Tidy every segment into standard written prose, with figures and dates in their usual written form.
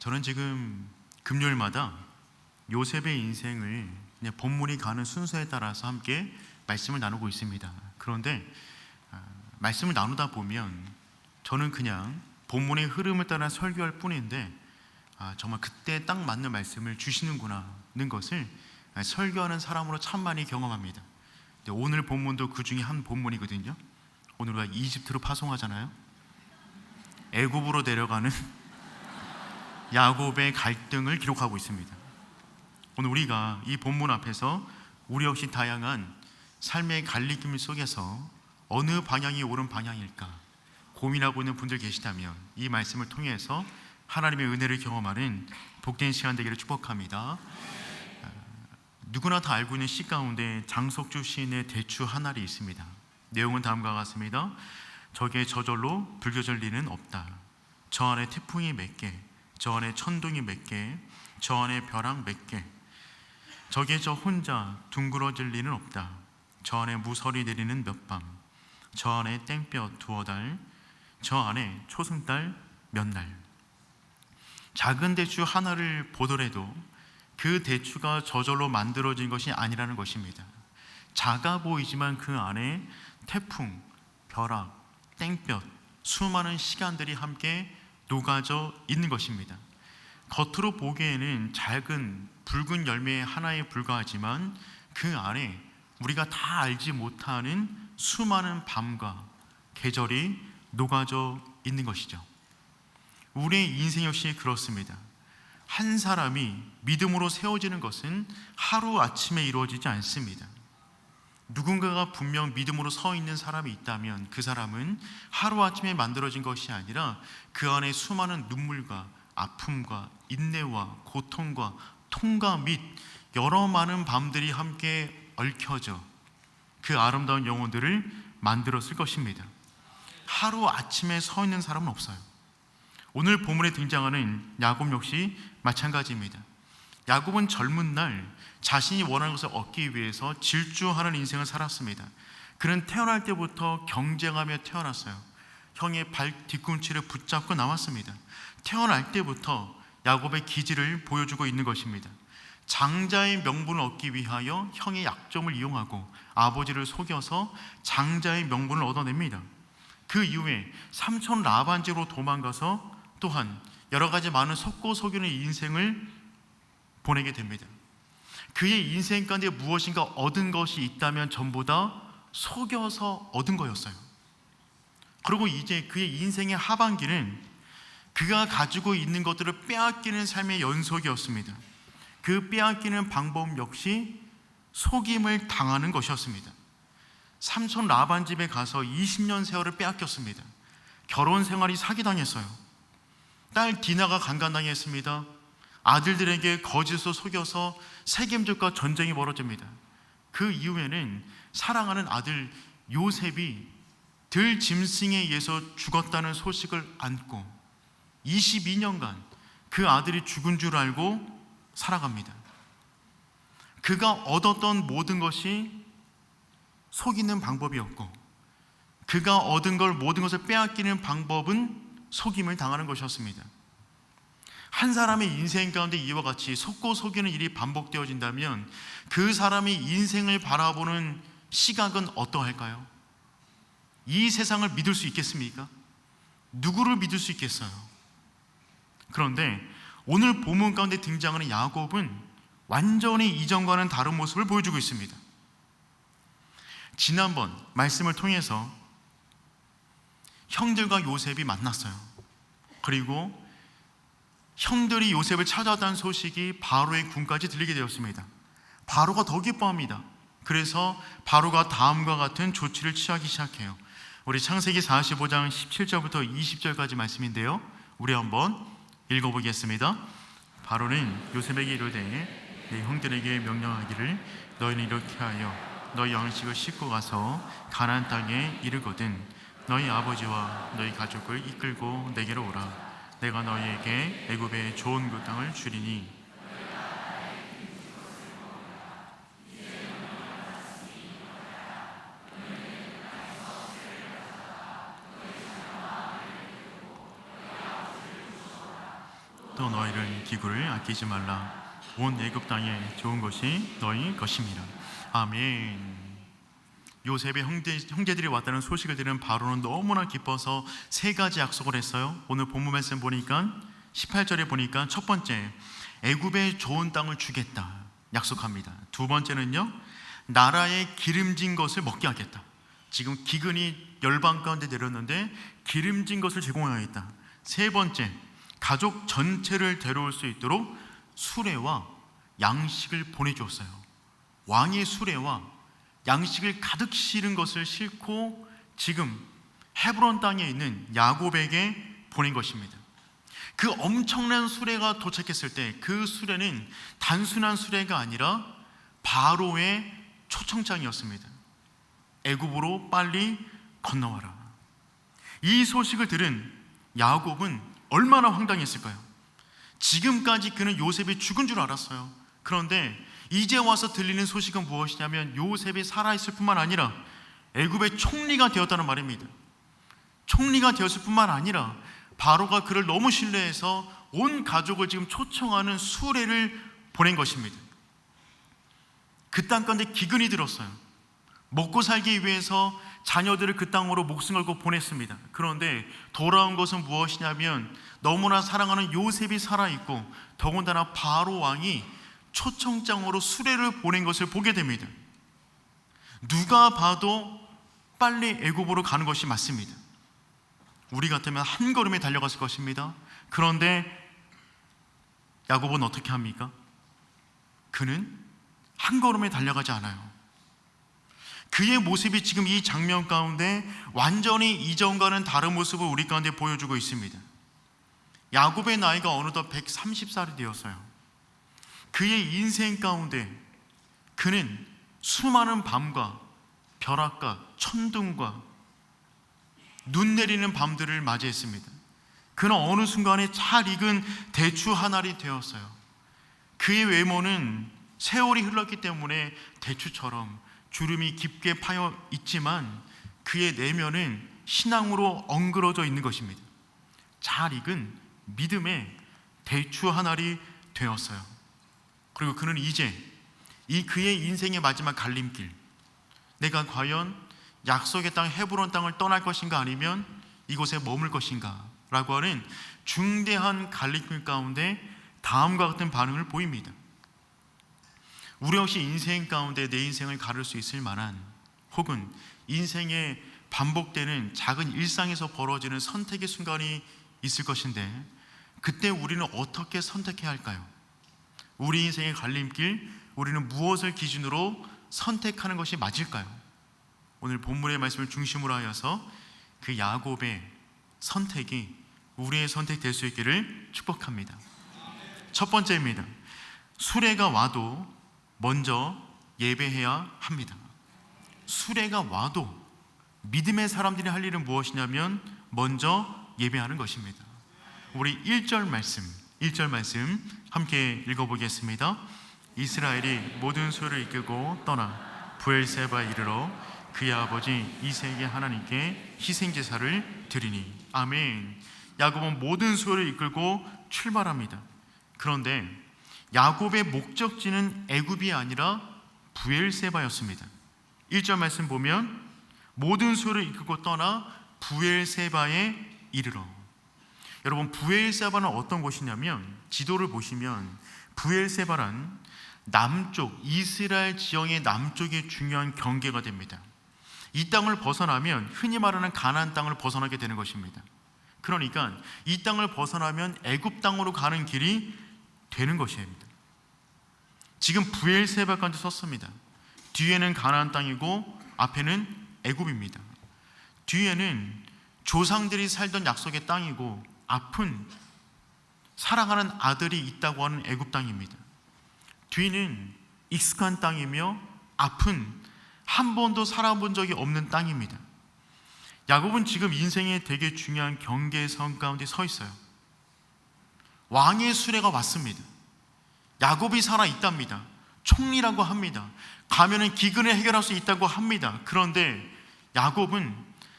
저는 지금 금요일마다 요셉의 인생을 그냥 본문이 가는 순서에 따라서 함께 말씀을 나누고 있습니다. 그런데 말씀을 나누다 보면 저는 그냥 본문의 흐름을 따라 설교할 뿐인데 정말 그때 딱 맞는 말씀을 주시는구나는 것을 설교하는 사람으로 참 많이 경험합니다. 오늘 본문도 그 중에 한 본문이거든요. 오늘 우리가 이집트로 파송하잖아요. 애굽으로 내려가는 야곱의 갈등을 기록하고 있습니다. 오늘 우리가 이 본문 앞에서 우리 역시 다양한 삶의 갈리낌 속에서 어느 방향이 옳은 방향일까 고민하고 있는 분들 계시다면 이 말씀을 통해서 하나님의 은혜를 경험하는 복된 시간 되기를 축복합니다. 누구나 다 알고 있는 시 가운데 장석주 시인의 대추 한 알이 있습니다. 내용은 다음과 같습니다. 적의 저절로 불겨질 리는 없다. 저 안에 태풍이 몇 개, 저 안에 천둥이 몇 개, 저 안에 벼락 몇 개. 적의 저 혼자 둥그러질 리는 없다. 저 안에 무설이 내리는 몇 밤, 저 안에 땡볕 두어 달, 저 안에 초승달 몇 날. 작은 대추 하나를 보더라도 그 대추가 저절로 만들어진 것이 아니라는 것입니다. 작아 보이지만 그 안에 태풍, 벼락, 땡볕, 수많은 시간들이 함께 녹아져 있는 것입니다. 겉으로 보기에는 작은 붉은 열매 하나에 불과하지만 그 안에 우리가 다 알지 못하는 수많은 밤과 계절이 녹아져 있는 것이죠. 우리의 인생 역시 그렇습니다. 한 사람이 믿음으로 세워지는 것은 하루아침에 이루어지지 않습니다. 누군가가 분명 믿음으로 서 있는 사람이 있다면 그 사람은 하루아침에 만들어진 것이 아니라 그 안에 수많은 눈물과 아픔과 인내와 고통과 통과 및 여러 많은 밤들이 함께 얽혀져 그 아름다운 영혼들을 만들었을 것입니다. 하루아침에 서 있는 사람은 없어요. 오늘 본문에 등장하는 야곱 역시 마찬가지입니다. 야곱은 젊은 날 자신이 원하는 것을 얻기 위해서 질주하는 인생을 살았습니다. 그는 태어날 때부터 경쟁하며 태어났어요. 형의 발 뒤꿈치를 붙잡고 나왔습니다. 태어날 때부터 야곱의 기질을 보여주고 있는 것입니다. 장자의 명분을 얻기 위하여 형의 약점을 이용하고 아버지를 속여서 장자의 명분을 얻어냅니다. 그 이후에 삼촌 라반 집으로 도망가서 또한 여러 가지 많은 속고 속이는 인생을 보내게 됩니다. 그의 인생 가운데 무엇인가 얻은 것이 있다면 전부 다 속여서 얻은 거였어요. 그리고 이제 그의 인생의 하반기는 그가 가지고 있는 것들을 빼앗기는 삶의 연속이었습니다. 그 빼앗기는 방법 역시 속임을 당하는 것이었습니다. 삼촌 라반 집에 가서 20년 세월을 빼앗겼습니다. 결혼 생활이 사기당했어요. 딸 디나가 강간당했습니다. 아들들에게 거짓으로 속여서 세겜족과 전쟁이 벌어집니다. 그 이후에는 사랑하는 아들 요셉이 들 짐승에 의해서 죽었다는 소식을 안고 22년간 그 아들이 죽은 줄 알고 살아갑니다. 그가 얻었던 모든 것이 속이는 방법이었고 그가 얻은 걸 모든 것을 빼앗기는 방법은 속임을 당하는 것이었습니다. 한 사람의 인생 가운데 이와 같이 속고 속이는 일이 반복되어진다면 그 사람의 인생을 바라보는 시각은 어떠할까요? 이 세상을 믿을 수 있겠습니까? 누구를 믿을 수 있겠어요? 그런데 오늘 본문 가운데 등장하는 야곱은 완전히 이전과는 다른 모습을 보여주고 있습니다. 지난번 말씀을 통해서 형들과 요셉이 만났어요. 그리고 형들이 요셉을 찾아왔다는 소식이 바로의 궁까지 들리게 되었습니다. 바로가 더 기뻐합니다. 그래서 바로가 다음과 같은 조치를 취하기 시작해요. 우리 창세기 45장 17절부터 20절까지 말씀인데요, 우리 한번 읽어보겠습니다. 바로는 요셉에게 이르되 내 형들에게 명령하기를 너희는 이렇게 하여 너희 양식을 싣고 가서 가나안 땅에 이르거든 너희 아버지와 너희 가족을 이끌고 내게로 오라. 내가 너희에게 애굽의 좋은 그 땅을 주리니 또 너희를 기구를 아끼지 말라. 온 애굽 땅에 좋은 것이 너희 것임이라. 아멘. 요셉의 형제들이 왔다는 소식을 들은 바로는 너무나 기뻐서 세 가지 약속을 했어요. 오늘 본문 말씀 보니까 18절에 보니까 첫 번째, 애굽의 좋은 땅을 주겠다 약속합니다. 두 번째는요, 나라의 기름진 것을 먹게 하겠다. 지금 기근이 열방 가운데 내렸는데 기름진 것을 제공하겠다. 세 번째, 가족 전체를 데려올 수 있도록 수레와 양식을 보내주었어요. 왕의 수레와 양식을 가득 실은 것을 싣고 지금 헤브론 땅에 있는 야곱에게 보낸 것입니다. 그 엄청난 수레가 도착했을 때 그 수레는 단순한 수레가 아니라 바로의 초청장이었습니다. 애굽으로 빨리 건너와라. 이 소식을 들은 야곱은 얼마나 황당했을까요? 지금까지 그는 요셉이 죽은 줄 알았어요. 그런데 이제 와서 들리는 소식은 무엇이냐면 요셉이 살아있을 뿐만 아니라 애굽의 총리가 되었다는 말입니다. 총리가 되었을 뿐만 아니라 바로가 그를 너무 신뢰해서 온 가족을 지금 초청하는 수레를 보낸 것입니다. 그 땅 가운데 기근이 들었어요. 먹고 살기 위해서 자녀들을 그 땅으로 목숨 걸고 보냈습니다. 그런데 돌아온 것은 무엇이냐면 너무나 사랑하는 요셉이 살아있고 더군다나 바로 왕이 초청장으로 수레를 보낸 것을 보게 됩니다. 누가 봐도 빨리 애굽으로 가는 것이 맞습니다. 우리 같으면 한 걸음에 달려갔을 것입니다. 그런데 야곱은 어떻게 합니까? 그는 한 걸음에 달려가지 않아요. 그의 모습이 지금 이 장면 가운데 완전히 이전과는 다른 모습을 우리 가운데 보여주고 있습니다. 야곱의 나이가 어느덧 130살이 되었어요. 그의 인생 가운데 그는 수많은 밤과 벼락과 천둥과 눈 내리는 밤들을 맞이했습니다. 그는 어느 순간에 잘 익은 대추 한 알이 되었어요. 그의 외모는 세월이 흘렀기 때문에 대추처럼 주름이 깊게 파여 있지만 그의 내면은 신앙으로 엉그러져 있는 것입니다. 잘 익은 믿음의 대추 한 알이 되었어요. 그리고 그는 이제 이 그의 인생의 마지막 갈림길, 내가 과연 약속의 땅 헤브론 땅을 떠날 것인가 아니면 이곳에 머물 것인가 라고 하는 중대한 갈림길 가운데 다음과 같은 반응을 보입니다. 우리 역시 인생 가운데 내 인생을 가를 수 있을 만한 혹은 인생에 반복되는 작은 일상에서 벌어지는 선택의 순간이 있을 것인데 그때 우리는 어떻게 선택해야 할까요? 우리 인생의 갈림길, 우리는 무엇을 기준으로 선택하는 것이 맞을까요? 오늘 본문의 말씀을 중심으로 하여서 그 야곱의 선택이 우리의 선택 될 수 있기를 축복합니다. 첫 번째입니다. 수레가 와도 먼저 예배해야 합니다. 수레가 와도 믿음의 사람들이 할 일은 무엇이냐면 먼저 예배하는 것입니다. 우리 1절 말씀 함께 읽어보겠습니다. 이스라엘이 모든 소를 이끌고 떠나 브엘세바에 이르러 그의 아버지 이색의 하나님께 희생제사를 드리니. 아멘. 야곱은 모든 소를 이끌고 출발합니다. 그런데 야곱의 목적지는 애굽이 아니라 브엘세바였습니다. 1절 말씀 보면 모든 소를 이끌고 떠나 브엘세바에 이르러. 여러분, 브엘세바는 어떤 곳이냐면 지도를 보시면 브엘세바란 남쪽 이스라엘 지형의 남쪽의 중요한 경계가 됩니다. 이 땅을 벗어나면 흔히 말하는 가나안 땅을 벗어나게 되는 것입니다. 그러니까 이 땅을 벗어나면 애굽 땅으로 가는 길이 되는 것입니다. 지금 브엘세바까지 섰습니다. 뒤에는 가나안 땅이고 앞에는 애굽입니다. 뒤에는 조상들이 살던 약속의 땅이고 앞은 사랑하는 아들이 있다고 하는 애굽 땅입니다. 뒤는 익숙한 땅이며 앞은 한 번도 살아본 적이 없는 땅입니다. 야곱은 지금 인생의 되게 중요한 경계선 가운데 서 있어요. 왕의 수레가 왔습니다. 야곱이 살아있답니다. 총리라고 합니다. 가면은 기근을 해결할 수 있다고 합니다. 그런데 야곱은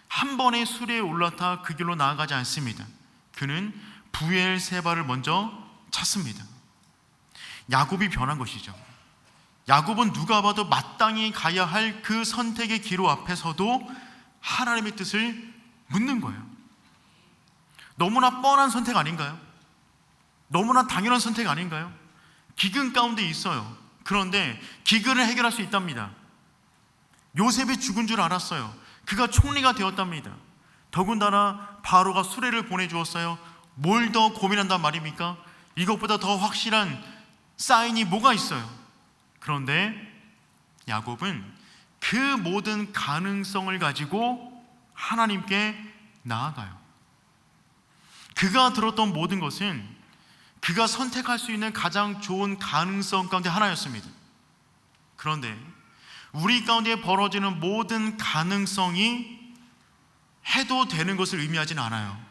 한 번의 수레에 올라타 그 길로 나아가지 않습니다. 그는 브엘세바를 먼저 찾습니다. 야곱이 변한 것이죠. 야곱은 누가 봐도 마땅히 가야 할 그 선택의 기로 앞에서도 하나님의 뜻을 묻는 거예요. 너무나 뻔한 선택 아닌가요? 너무나 당연한 선택 아닌가요? 기근 가운데 있어요. 그런데 기근을 해결할 수 있답니다. 요셉이 죽은 줄 알았어요. 그가 총리가 되었답니다. 더군다나 바로가 수레를 보내주었어요. 뭘 더 고민한단 말입니까? 이것보다 더 확실한 사인이 뭐가 있어요? 그런데 야곱은 그 모든 가능성을 가지고 하나님께 나아가요. 그가 들었던 모든 것은 그가 선택할 수 있는 가장 좋은 가능성 가운데 하나였습니다. 그런데 우리 가운데 벌어지는 모든 가능성이 해도 되는 것을 의미하지는 않아요.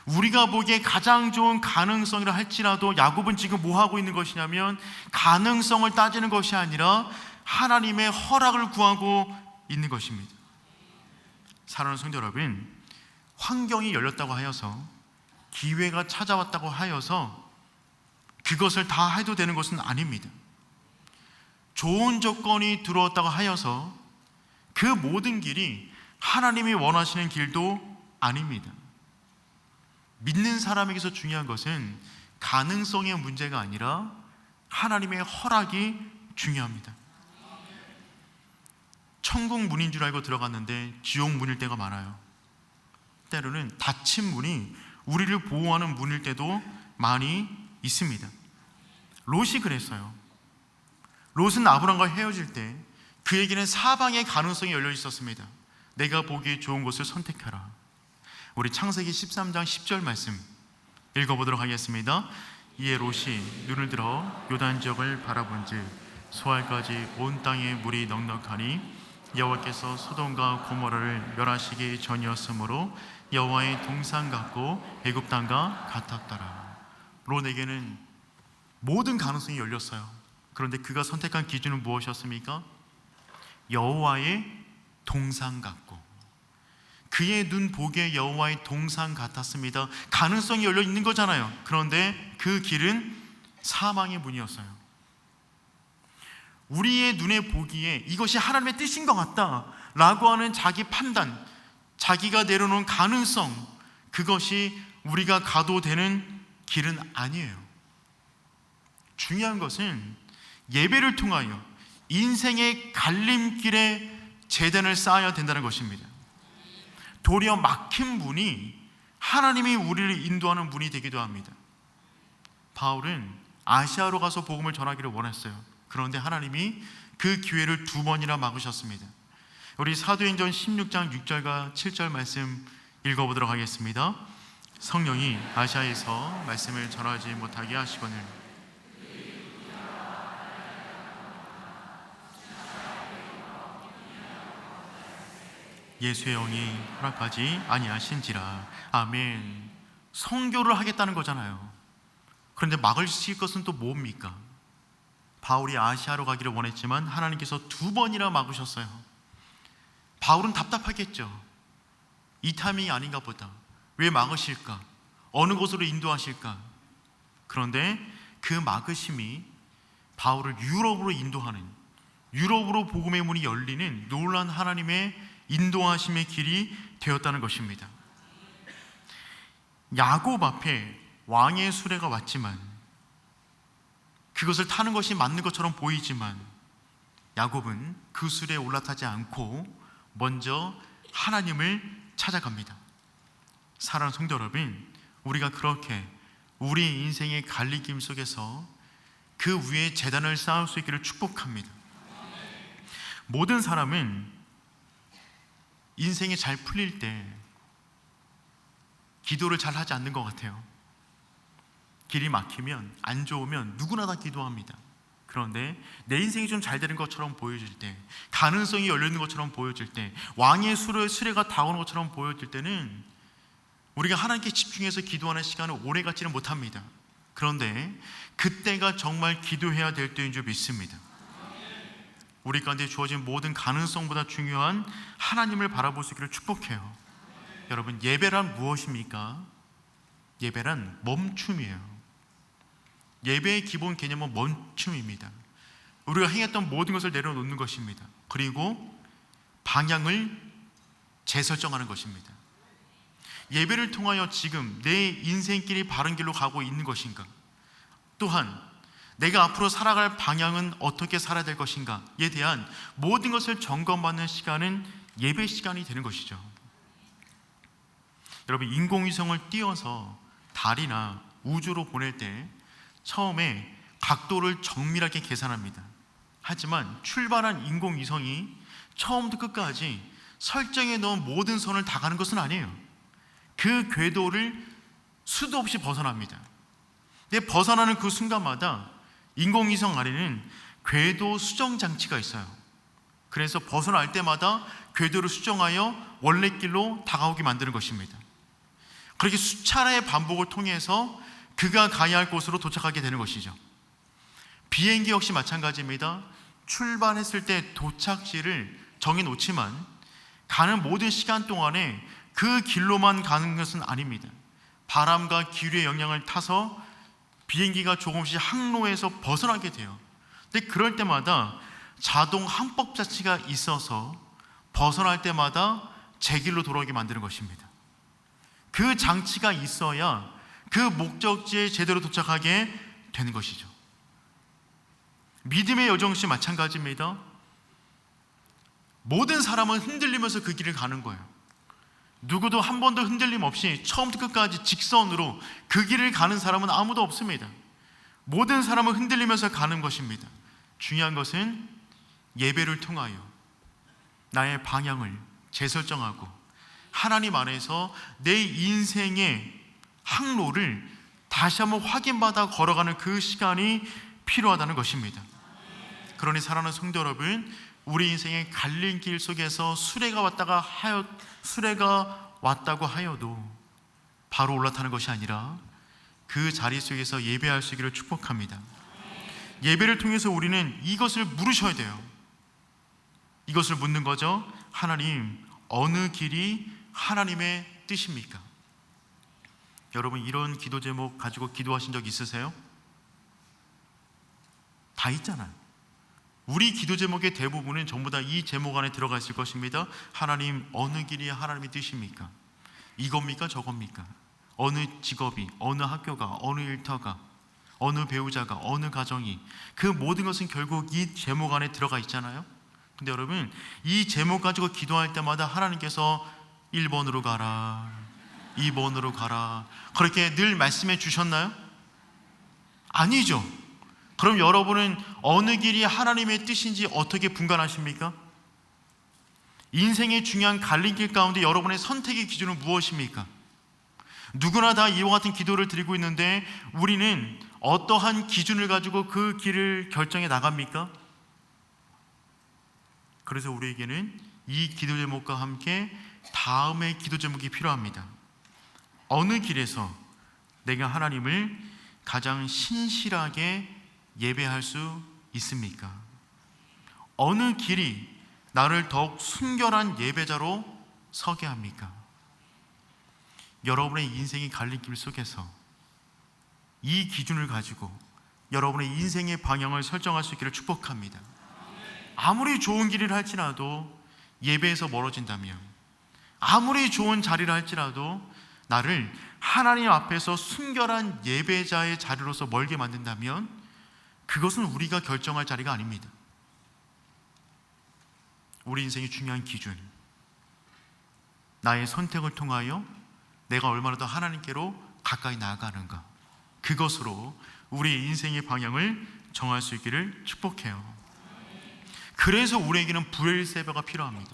우리가 보기에 가장 좋은 가능성이라 할지라도 야곱은 지금 뭐 하고 있는 것이냐면 가능성을 따지는 것이 아니라 하나님의 허락을 구하고 있는 것입니다. 사랑하는 성도 여러분, 환경이 열렸다고 하여서, 기회가 찾아왔다고 하여서 그것을 다 해도 되는 것은 아닙니다. 좋은 조건이 들어왔다고 하여서 그 모든 길이 하나님이 원하시는 길도 아닙니다. 믿는 사람에게서 중요한 것은 가능성의 문제가 아니라 하나님의 허락이 중요합니다. 천국 문인 줄 알고 들어갔는데 지옥 문일 때가 많아요. 때로는 닫힌 문이 우리를 보호하는 문일 때도 많이 있습니다. 롯이 그랬어요. 롯은 아브람과 헤어질 때 그에게는 사방의 가능성이 열려 있었습니다. 내가 보기에 좋은 곳을 선택하라. 우리 창세기 13장 10절 말씀 읽어보도록 하겠습니다. 이에 롯이 눈을 들어 요단 지역을 바라본즉 소알까지 온 땅에 물이 넉넉하니 여호와께서 소돔과 고모라를 멸하시기 전이었으므로 여호와의 동산 같고 애굽 땅과 같았더라. 롯에게는 모든 가능성이 열렸어요. 그런데 그가 선택한 기준은 무엇이었습니까? 여호와의 동산 같고, 그의 눈 보기에 여호와의 동산 같았습니다. 가능성이 열려 있는 거잖아요. 그런데 그 길은 사망의 문이었어요. 우리의 눈에 보기에 이것이 하나님의 뜻인 것 같다라고 하는 자기 판단, 자기가 내려놓은 가능성, 그것이 우리가 가도 되는 길은 아니에요. 중요한 것은 예배를 통하여 인생의 갈림길에 제단을 쌓아야 된다는 것입니다. 도리어 막힌 문이 하나님이 우리를 인도하는 문이 되기도 합니다. 바울은 아시아로 가서 복음을 전하기를 원했어요. 그런데 하나님이 그 기회를 2번이나 막으셨습니다. 우리 사도행전 16장 6절과 7절 말씀 읽어보도록 하겠습니다. 성령이 아시아에서 말씀을 전하지 못하게 하시거늘 예수의 영이 허락하지 아니하신지라. 아멘. 선교를 하겠다는 거잖아요. 그런데 막으실 것은 또 뭡니까? 바울이 아시아로 가기를 원했지만 하나님께서 2번이나 막으셨어요. 바울은 답답하겠죠. 이 타이밍이 아닌가 보다. 왜 막으실까? 어느 곳으로 인도하실까? 그런데 그 막으심이 바울을 유럽으로 인도하는, 유럽으로 복음의 문이 열리는 놀라운 하나님의 인도하심의 길이 되었다는 것입니다. 야곱 앞에 왕의 수레가 왔지만, 그것을 타는 것이 맞는 것처럼 보이지만 야곱은 그 수레에 올라타지 않고 먼저 하나님을 찾아갑니다. 사랑하는 성도 여러분, 우리가 그렇게 우리 인생의 갈리김 속에서 그 위에 제단을 쌓을 수 있기를 축복합니다. 모든 사람은 인생이 잘 풀릴 때 기도를 잘 하지 않는 것 같아요. 길이 막히면, 안 좋으면 누구나 다 기도합니다. 그런데 내 인생이 좀 잘 되는 것처럼 보여질 때, 가능성이 열려있는 것처럼 보여질 때, 왕의 수레가 다가오는 것처럼 보여질 때는 우리가 하나님께 집중해서 기도하는 시간을 오래 갖지는 못합니다. 그런데 그때가 정말 기도해야 될 때인 줄 믿습니다. 우리 가운데 주어진 모든 가능성보다 중요한 하나님을 바라볼 수 있기를 축복해요. 여러분, 예배란 무엇입니까? 예배란 멈춤이에요. 예배의 기본 개념은 멈춤입니다. 우리가 행했던 모든 것을 내려놓는 것입니다. 그리고 방향을 재설정하는 것입니다. 예배를 통하여 지금 내 인생길이 바른 길로 가고 있는 것인가? 또한 내가 앞으로 살아갈 방향은 어떻게 살아야 될 것인가에 대한 모든 것을 점검받는 시간은 예배 시간이 되는 것이죠. 여러분, 인공위성을 띄워서 달이나 우주로 보낼 때 처음에 각도를 정밀하게 계산합니다. 하지만 출발한 인공위성이 처음부터 끝까지 설정해 놓은 모든 선을 다 가는 것은 아니에요. 그 궤도를 수도 없이 벗어납니다. 근데 벗어나는 그 순간마다 인공위성 아래는 궤도 수정 장치가 있어요. 그래서 벗어날 때마다 궤도를 수정하여 원래 길로 다가오게 만드는 것입니다. 그렇게 수차례의 반복을 통해서 그가 가야 할 곳으로 도착하게 되는 것이죠. 비행기 역시 마찬가지입니다. 출발했을 때 도착지를 정해놓지만 가는 모든 시간 동안에 그 길로만 가는 것은 아닙니다. 바람과 기류의 영향을 타서 비행기가 조금씩 항로에서 벗어나게 돼요. 근데 그럴 때마다 자동 항법 장치가 있어서 벗어날 때마다 제 길로 돌아오게 만드는 것입니다. 그 장치가 있어야 그 목적지에 제대로 도착하게 되는 것이죠. 믿음의 여정 역시 마찬가지입니다. 모든 사람은 흔들리면서 그 길을 가는 거예요. 누구도 한 번도 흔들림 없이 처음부터 끝까지 직선으로 그 길을 가는 사람은 아무도 없습니다. 모든 사람은 흔들리면서 가는 것입니다. 중요한 것은 예배를 통하여 나의 방향을 재설정하고 하나님 안에서 내 인생의 항로를 다시 한번 확인받아 걸어가는 그 시간이 필요하다는 것입니다. 그러니 사랑하는 성도 여러분, 우리 인생의 갈림길 속에서 수레가 왔다고 하여도 바로 올라타는 것이 아니라 그 자리 속에서 예배할 수 있기를 축복합니다. 예배를 통해서 우리는 이것을 물으셔야 돼요. 이것을 묻는 거죠. 하나님, 어느 길이 하나님의 뜻입니까? 여러분, 이런 기도 제목 가지고 기도하신 적 있으세요? 다 있잖아요. 우리 기도 제목의 대부분은 전부 다 이 제목 안에 들어가 있을 것입니다. 하나님, 어느 길이 하나님의 뜻입니까? 이겁니까? 저겁니까? 어느 직업이, 어느 학교가, 어느 일터가, 어느 배우자가, 어느 가정이, 그 모든 것은 결국 이 제목 안에 들어가 있잖아요. 근데 여러분, 이 제목 가지고 기도할 때마다 하나님께서 1번으로 가라, 2번으로 가라, 그렇게 늘 말씀해 주셨나요? 아니죠. 그럼 여러분은 어느 길이 하나님의 뜻인지 어떻게 분간하십니까? 인생의 중요한 갈림길 가운데 여러분의 선택의 기준은 무엇입니까? 누구나 다 이와 같은 기도를 드리고 있는데 우리는 어떠한 기준을 가지고 그 길을 결정해 나갑니까? 그래서 우리에게는 이 기도 제목과 함께 다음의 기도 제목이 필요합니다. 어느 길에서 내가 하나님을 가장 신실하게 예배할 수 있습니까? 어느 길이 나를 더욱 순결한 예배자로 서게 합니까? 여러분의 인생의 갈림길 속에서 이 기준을 가지고 여러분의 인생의 방향을 설정할 수 있기를 축복합니다. 아무리 좋은 길이라 할지라도 예배에서 멀어진다면, 아무리 좋은 자리라 할지라도 나를 하나님 앞에서 순결한 예배자의 자리로서 멀게 만든다면 그것은 우리가 결정할 자리가 아닙니다. 우리 인생의 중요한 기준, 나의 선택을 통하여 내가 얼마나 더 하나님께로 가까이 나아가는가, 그것으로 우리 인생의 방향을 정할 수 있기를 축복해요. 그래서 우리에게는 브엘세바가 필요합니다.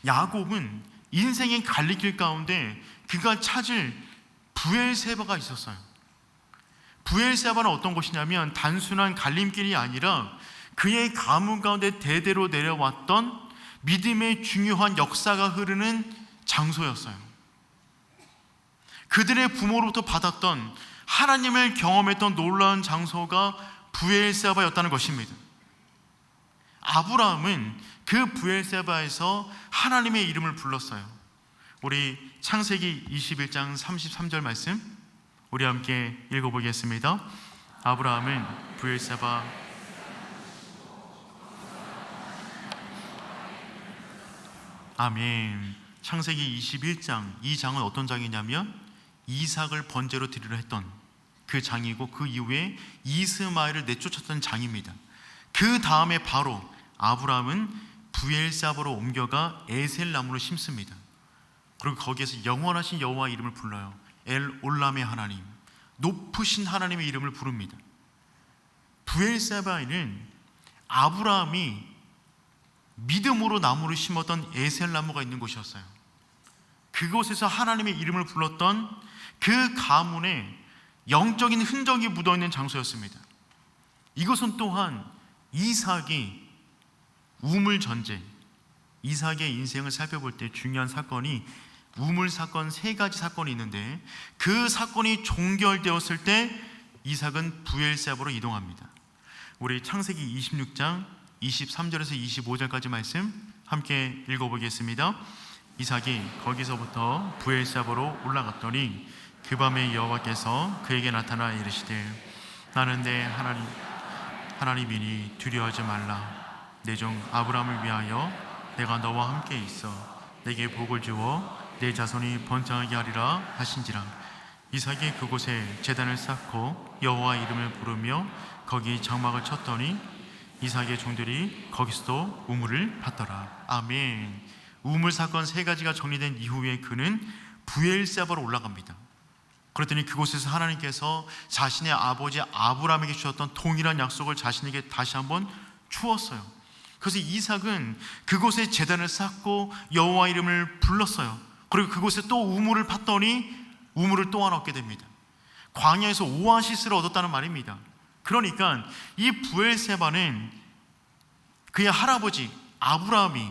야곱은 인생의 갈림길 가운데 그가 찾을 브엘세바가 있었어요. 브엘세바는 어떤 곳이냐면 단순한 갈림길이 아니라 그의 가문 가운데 대대로 내려왔던 믿음의 중요한 역사가 흐르는 장소였어요. 그들의 부모로부터 받았던 하나님을 경험했던 놀라운 장소가 브엘세바였다는 것입니다. 아브라함은 그 브엘세바에서 하나님의 이름을 불렀어요. 우리 창세기 21장 33절 말씀 우리 함께 읽어보겠습니다. 아브라함은 브엘세바 아멘. 창세기 21장, 이 장은 어떤 장이냐면 이삭을 번제로 드리려 했던 그 장이고, 그 이후에 이스마엘을 내쫓았던 장입니다. 그 다음에 바로 아브라함은 브엘세바로 옮겨가 에셀 나무를 심습니다. 그리고 거기에서 영원하신 여호와 이름을 불러요. 엘 올람의 하나님, 높으신 하나님의 이름을 부릅니다. 브엘세바에는 아브라함이 믿음으로 나무를 심었던 에셀 나무가 있는 곳이었어요. 그곳에서 하나님의 이름을 불렀던 그 가문에 영적인 흔적이 묻어있는 장소였습니다. 이것은 또한 이삭이 우물 전쟁, 이삭의 인생을 살펴볼 때 중요한 사건이 우물 사건, 3가지 사건이 있는데, 그 사건이 종결되었을 때 이삭은 브엘세바로 이동합니다. 우리 창세기 26장 23절에서 25절까지 말씀 함께 읽어보겠습니다. 이삭이 거기서부터 브엘세바로 올라갔더니 그 밤에 여호와께서 그에게 나타나 이르시되 나는 내 하나님이니 두려워하지 말라. 내 종 아브라함을 위하여 내가 너와 함께 있어 내게 복을 주어 내 자손이 번창하게 하리라 하신지라. 이삭이 그곳에 제단을 쌓고 여호와 이름을 부르며 거기 장막을 쳤더니 이삭의 종들이 거기서도 우물을 팠더라. 아멘. 우물 사건 3가지가 정리된 이후에 그는 브엘세바로 올라갑니다. 그랬더니 그곳에서 하나님께서 자신의 아버지 아브라함에게 주셨던 동일한 약속을 자신에게 다시 한번 주었어요. 그래서 이삭은 그곳에 제단을 쌓고 여호와 이름을 불렀어요. 그리고 그곳에 또 우물을 팠더니 우물을 또 하나 얻게 됩니다. 광야에서 오아시스를 얻었다는 말입니다. 그러니까 이 브엘세바는 그의 할아버지 아브라함이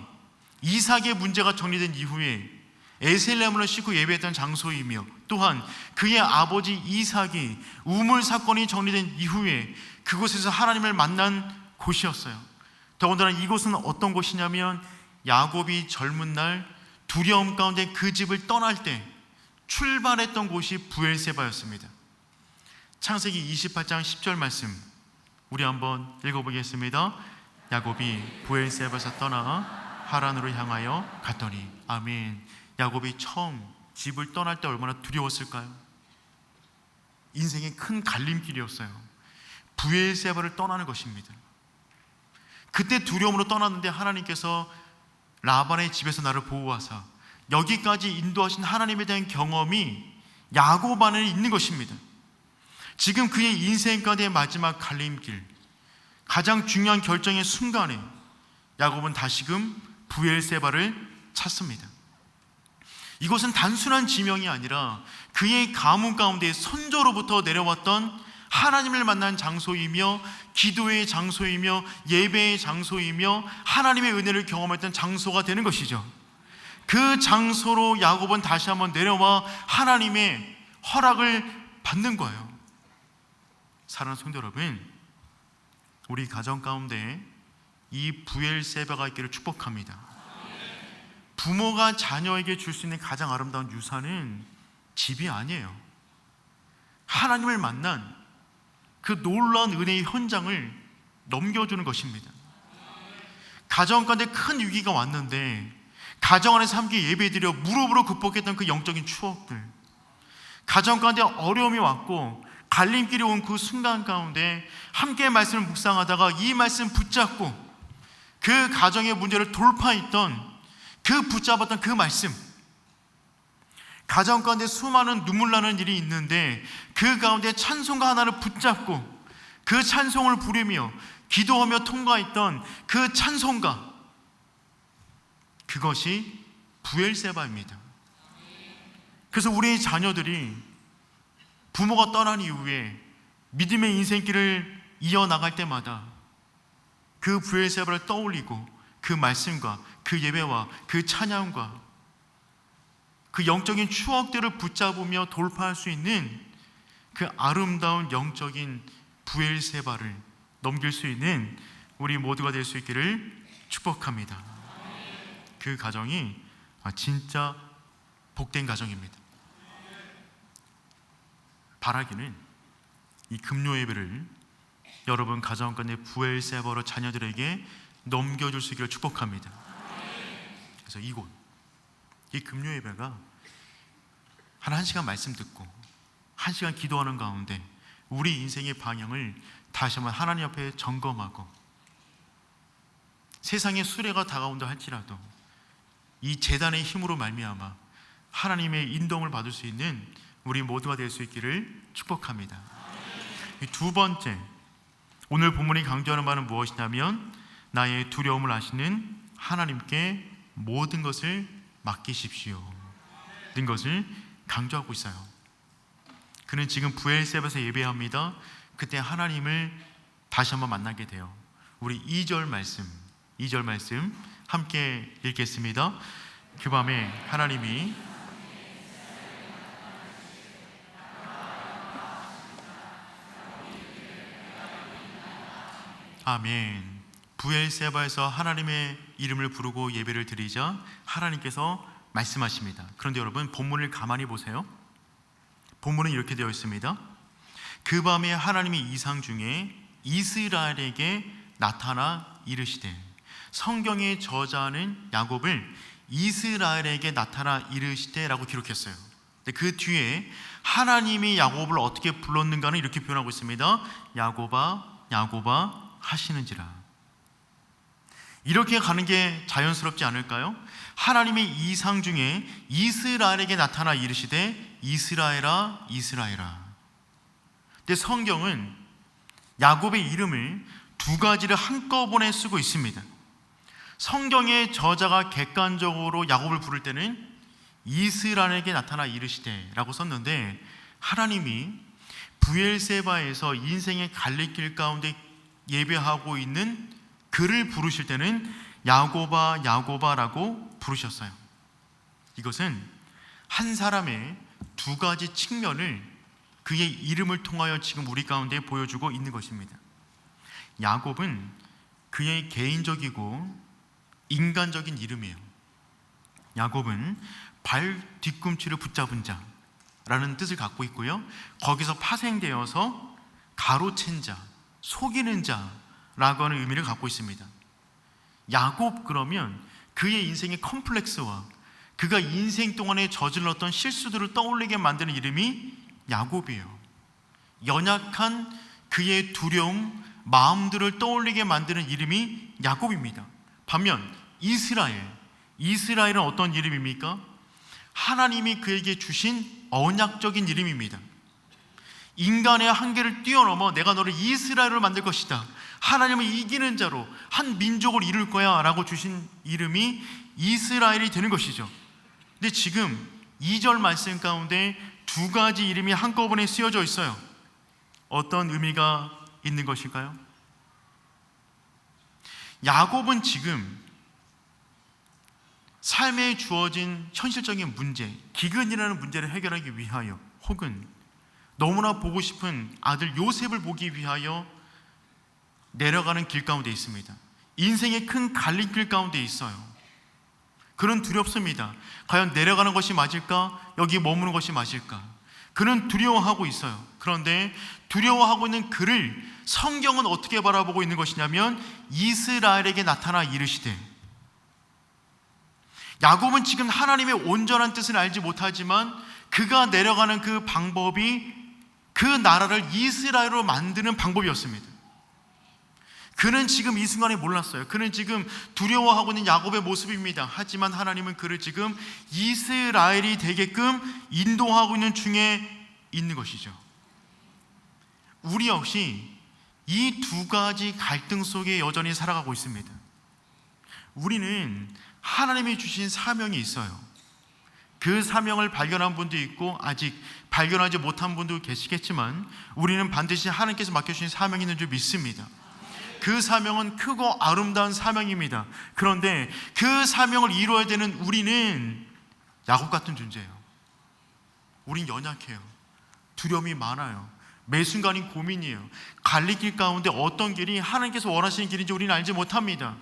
이삭의 문제가 정리된 이후에 에셀나무를 싣고 예배했던 장소이며, 또한 그의 아버지 이삭이 우물 사건이 정리된 이후에 그곳에서 하나님을 만난 곳이었어요. 더군다나 이곳은 어떤 곳이냐면 야곱이 젊은 날 두려움 가운데 그 집을 떠날 때 출발했던 곳이 브엘세바였습니다. 창세기 28장 10절 말씀 우리 한번 읽어보겠습니다. 야곱이 브엘세바에서 떠나 하란으로 향하여 갔더니, 아멘. 야곱이 처음 집을 떠날 때 얼마나 두려웠을까요? 인생의 큰 갈림길이었어요. 브엘세바를 떠나는 것입니다. 그때 두려움으로 떠났는데 하나님께서 라반의 집에서 나를 보호하사 여기까지 인도하신 하나님에 대한 경험이 야곱 안에 있는 것입니다. 지금 그의 인생 가운데의 마지막 갈림길, 가장 중요한 결정의 순간에 야곱은 다시금 브엘세바를 찾습니다. 이것은 단순한 지명이 아니라 그의 가문 가운데 선조로부터 내려왔던 하나님을 만난 장소이며, 기도의 장소이며, 예배의 장소이며, 하나님의 은혜를 경험했던 장소가 되는 것이죠. 그 장소로 야곱은 다시 한번 내려와 하나님의 허락을 받는 거예요. 사랑하는 성도 여러분, 우리 가정 가운데 이 브엘세바가 있기를 축복합니다. 부모가 자녀에게 줄 수 있는 가장 아름다운 유산은 집이 아니에요. 하나님을 만난 그 놀라운 은혜의 현장을 넘겨주는 것입니다. 가정 가운데 큰 위기가 왔는데 가정 안에서 함께 예배드려 무릎으로 극복했던 그 영적인 추억들, 가정 가운데 어려움이 왔고 갈림길이 온 그 순간 가운데 함께 말씀을 묵상하다가 이 말씀 붙잡고 그 가정의 문제를 돌파했던 그 붙잡았던 그 말씀, 가정 가운데 수많은 눈물 나는 일이 있는데 그 가운데 찬송가 하나를 붙잡고 그 찬송을 부르며 기도하며 통과했던 그 찬송가, 그것이 브엘세바입니다. 그래서 우리의 자녀들이 부모가 떠난 이후에 믿음의 인생길을 이어나갈 때마다 그 브엘세바를 떠올리고 그 말씀과 그 예배와 그 찬양과 그 영적인 추억들을 붙잡으며 돌파할 수 있는 그 아름다운 영적인 브엘세바를 넘길 수 있는 우리 모두가 될 수 있기를 축복합니다. 그 가정이 진짜 복된 가정입니다. 바라기는 이 금요 예배를 여러분 가정 가운데 부엘세바로 자녀들에게 넘겨줄 수 있기를 축복합니다. 그래서 이 금요 예배가 한 시간 말씀 듣고 1시간 기도하는 가운데 우리 인생의 방향을 다시 한번 하나님 앞에 점검하고, 세상의 수레가 다가온다 할지라도 이 제단의 힘으로 말미암아 하나님의 인도를 받을 수 있는 우리 모두가 될 수 있기를 축복합니다. 두 번째, 오늘 본문이 강조하는 바는 무엇이냐면 나의 두려움을 아시는 하나님께 모든 것을 맡기십시오. 모든 것을 강조하고 있어요. 그는 지금 부엘세바에서 예배합니다. 그때 하나님을 다시 한번 만나게 돼요. 우리 2절 말씀 함께 읽겠습니다. 그 밤에 하나님이 아멘. 부엘세바에서 하나님의 이름을 부르고 예배를 드리자 하나님께서 말씀하십니다. 그런데 여러분, 본문을 가만히 보세요. 본문은 이렇게 되어 있습니다. 그 밤에 하나님이 이상 중에 이스라엘에게 나타나 이르시되, 성경의 저자는 야곱을 이스라엘에게 나타나 이르시되 라고 기록했어요. 그 뒤에 하나님이 야곱을 어떻게 불렀는가는 이렇게 표현하고 있습니다. 야곱아 야곱아 하시는지라. 이렇게 가는 게 자연스럽지 않을까요? 하나님의 이상 중에 이스라엘에게 나타나 이르시되 이스라엘아 이스라엘아. 근데 성경은 야곱의 이름을 두 가지를 한꺼번에 쓰고 있습니다. 성경의 저자가 객관적으로 야곱을 부를 때는 이스라엘에게 나타나 이르시되 라고 썼는데, 하나님이 부엘세바에서 인생의 갈림길 가운데 예배하고 있는 그를 부르실 때는 야곱아 야곱아 라고 부르셨어요. 이것은 한 사람의 두 가지 측면을 그의 이름을 통하여 지금 우리 가운데 보여주고 있는 것입니다. 야곱은 그의 개인적이고 인간적인 이름이에요. 야곱은 발 뒤꿈치를 붙잡은 자라는 뜻을 갖고 있고요, 거기서 파생되어서 가로챈 자, 속이는 자라고 하는 의미를 갖고 있습니다. 야곱 그러면 그의 인생의 컴플렉스와 그가 인생 동안에 저질렀던 실수들을 떠올리게 만드는 이름이 야곱이에요. 연약한 그의 두려움, 마음들을 떠올리게 만드는 이름이 야곱입니다. 반면 이스라엘은 어떤 이름입니까? 하나님이 그에게 주신 언약적인 이름입니다. 인간의 한계를 뛰어넘어 내가 너를 이스라엘을 만들 것이다, 하나님을 이기는 자로 한 민족을 이룰 거야 라고 주신 이름이 이스라엘이 되는 것이죠. 근데 지금 2절 말씀 가운데 두 가지 이름이 한꺼번에 쓰여져 있어요. 어떤 의미가 있는 것일까요? 야곱은 지금 삶에 주어진 현실적인 문제, 기근이라는 문제를 해결하기 위하여, 혹은 너무나 보고 싶은 아들 요셉을 보기 위하여 내려가는 길 가운데 있습니다. 인생의 큰 갈림길 가운데 있어요. 그는 두렵습니다. 과연 내려가는 것이 맞을까? 여기 머무는 것이 맞을까? 그는 두려워하고 있어요. 그런데 두려워하고 있는 그를 성경은 어떻게 바라보고 있는 것이냐면 이스라엘에게 나타나 이르시되, 야곱은 지금 하나님의 온전한 뜻을 알지 못하지만 그가 내려가는 그 방법이 그 나라를 이스라엘로 만드는 방법이었습니다. 그는 지금 이 순간에 몰랐어요. 그는 지금 두려워하고 있는 야곱의 모습입니다. 하지만 하나님은 그를 지금 이스라엘이 되게끔 인도하고 있는 중에 있는 것이죠. 우리 역시 이 두 가지 갈등 속에 여전히 살아가고 있습니다. 우리는 하나님이 주신 사명이 있어요. 그 사명을 발견한 분도 있고 아직 발견하지 못한 분도 계시겠지만 우리는 반드시 하나님께서 맡겨주신 사명이 있는 줄 믿습니다. 그 사명은 크고 아름다운 사명입니다. 그런데 그 사명을 이루어야 되는 우리는 야곱 같은 존재예요. 우린 연약해요. 두려움이 많아요. 매 순간이 고민이에요. 갈림길 가운데 어떤 길이 하나님께서 원하시는 길인지 우리는 알지 못합니다.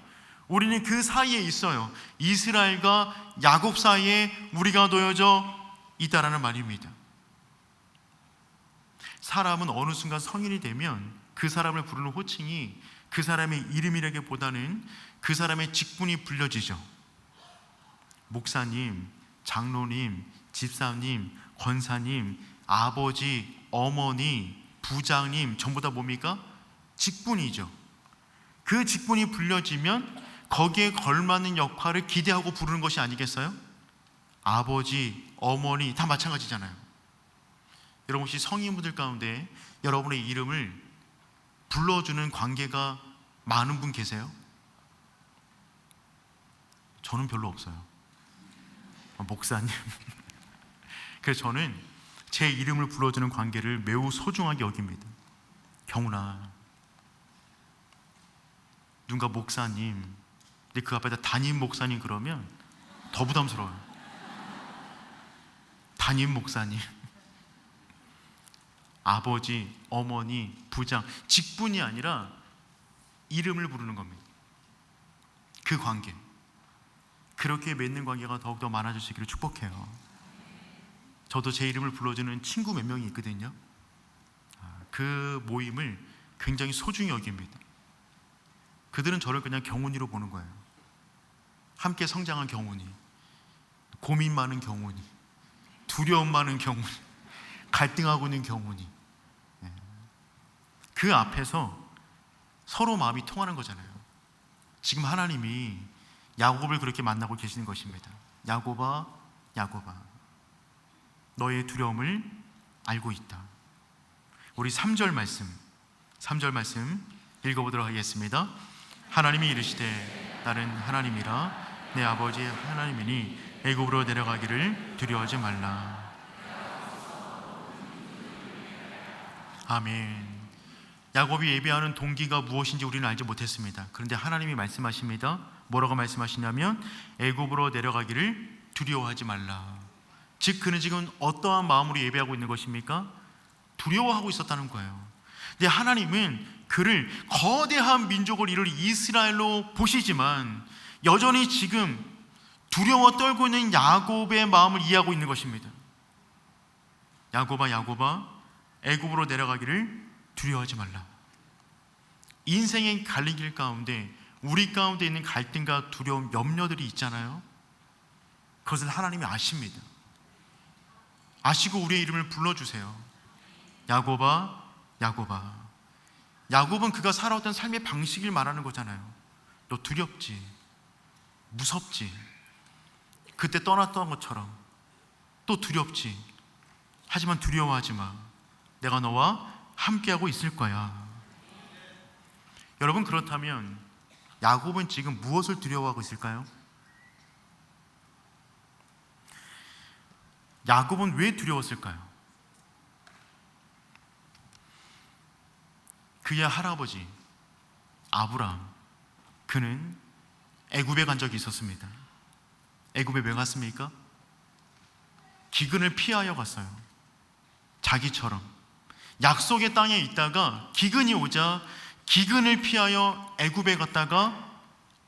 우리는 그 사이에 있어요. 이스라엘과 야곱 사이에 우리가 놓여져 있다라는 말입니다. 사람은 어느 순간 성인이 되면 그 사람을 부르는 호칭이 그 사람의 이름이라기보다는 그 사람의 직분이 불려지죠. 목사님, 장로님, 집사님, 권사님, 아버지, 어머니, 부장님, 전부 다 뭡니까? 직분이죠. 그 직분이 불려지면 거기에 걸맞는 역할을 기대하고 부르는 것이 아니겠어요? 아버지, 어머니 다 마찬가지잖아요. 여러분, 혹시 성인분들 가운데 여러분의 이름을 불러주는 관계가 많은 분 계세요? 저는 별로 없어요. 목사님. 그래서 저는 제 이름을 불러주는 관계를 매우 소중하게 여깁니다. 경훈아, 누군가 목사님, 근데 그 앞에다 담임 목사님 그러면 더 부담스러워요. 담임 목사님, 아버지, 어머니, 부장, 직분이 아니라 이름을 부르는 겁니다. 그 관계, 그렇게 맺는 관계가 더욱더 많아질 수 있기를 축복해요. 저도 제 이름을 불러주는 친구 몇 명이 있거든요. 그 모임을 굉장히 소중히 여깁니다. 그들은 저를 그냥 경훈이로 보는 거예요. 함께 성장한 경훈이, 고민 많은 경훈이, 두려움 많은 경훈이, 갈등하고 있는 경훈이. 그 앞에서 서로 마음이 통하는 거잖아요. 지금 하나님이 야곱을 그렇게 만나고 계시는 것입니다. 야곱아, 야곱아, 너의 두려움을 알고 있다. 우리 3절 말씀 읽어보도록 하겠습니다. 하나님이 이르시되 나는 하나님이라 내 아버지 하나님이니 애굽으로 내려가기를 두려워하지 말라. 아멘. 야곱이 예배하는 동기가 무엇인지 우리는 알지 못했습니다. 그런데 하나님이 말씀하십니다. 뭐라고 말씀하시냐면 애굽으로 내려가기를 두려워하지 말라. 즉 그는 지금 어떠한 마음으로 예배하고 있는 것입니까? 두려워하고 있었다는 거예요. 근데 하나님은 그를 거대한 민족을 이룰 이스라엘로 보시지만 여전히 지금 두려워 떨고 있는 야곱의 마음을 이해하고 있는 것입니다. 야곱아, 야곱아, 애굽으로 내려가기를 두려워하지 말라. 인생의 갈림길 가운데 우리 가운데 있는 갈등과 두려움, 염려들이 있잖아요. 그것을 하나님이 아십니다. 아시고 우리의 이름을 불러주세요. 야곱아, 야곱아. 야곱은 그가 살아왔던 삶의 방식을 말하는 거잖아요. 너 두렵지, 무섭지, 그때 떠났던 것처럼 또 두렵지. 하지만 두려워하지 마. 내가 너와 함께하고 있을 거야. 여러분, 그렇다면 야곱은 지금 무엇을 두려워하고 있을까요? 야곱은 왜 두려웠을까요? 그의 할아버지 아브라함, 그는 애굽에 간 적이 있었습니다. 애굽에 왜 갔습니까? 기근을 피하여 갔어요. 자기처럼 약속의 땅에 있다가 기근이 오자 기근을 피하여 애굽에 갔다가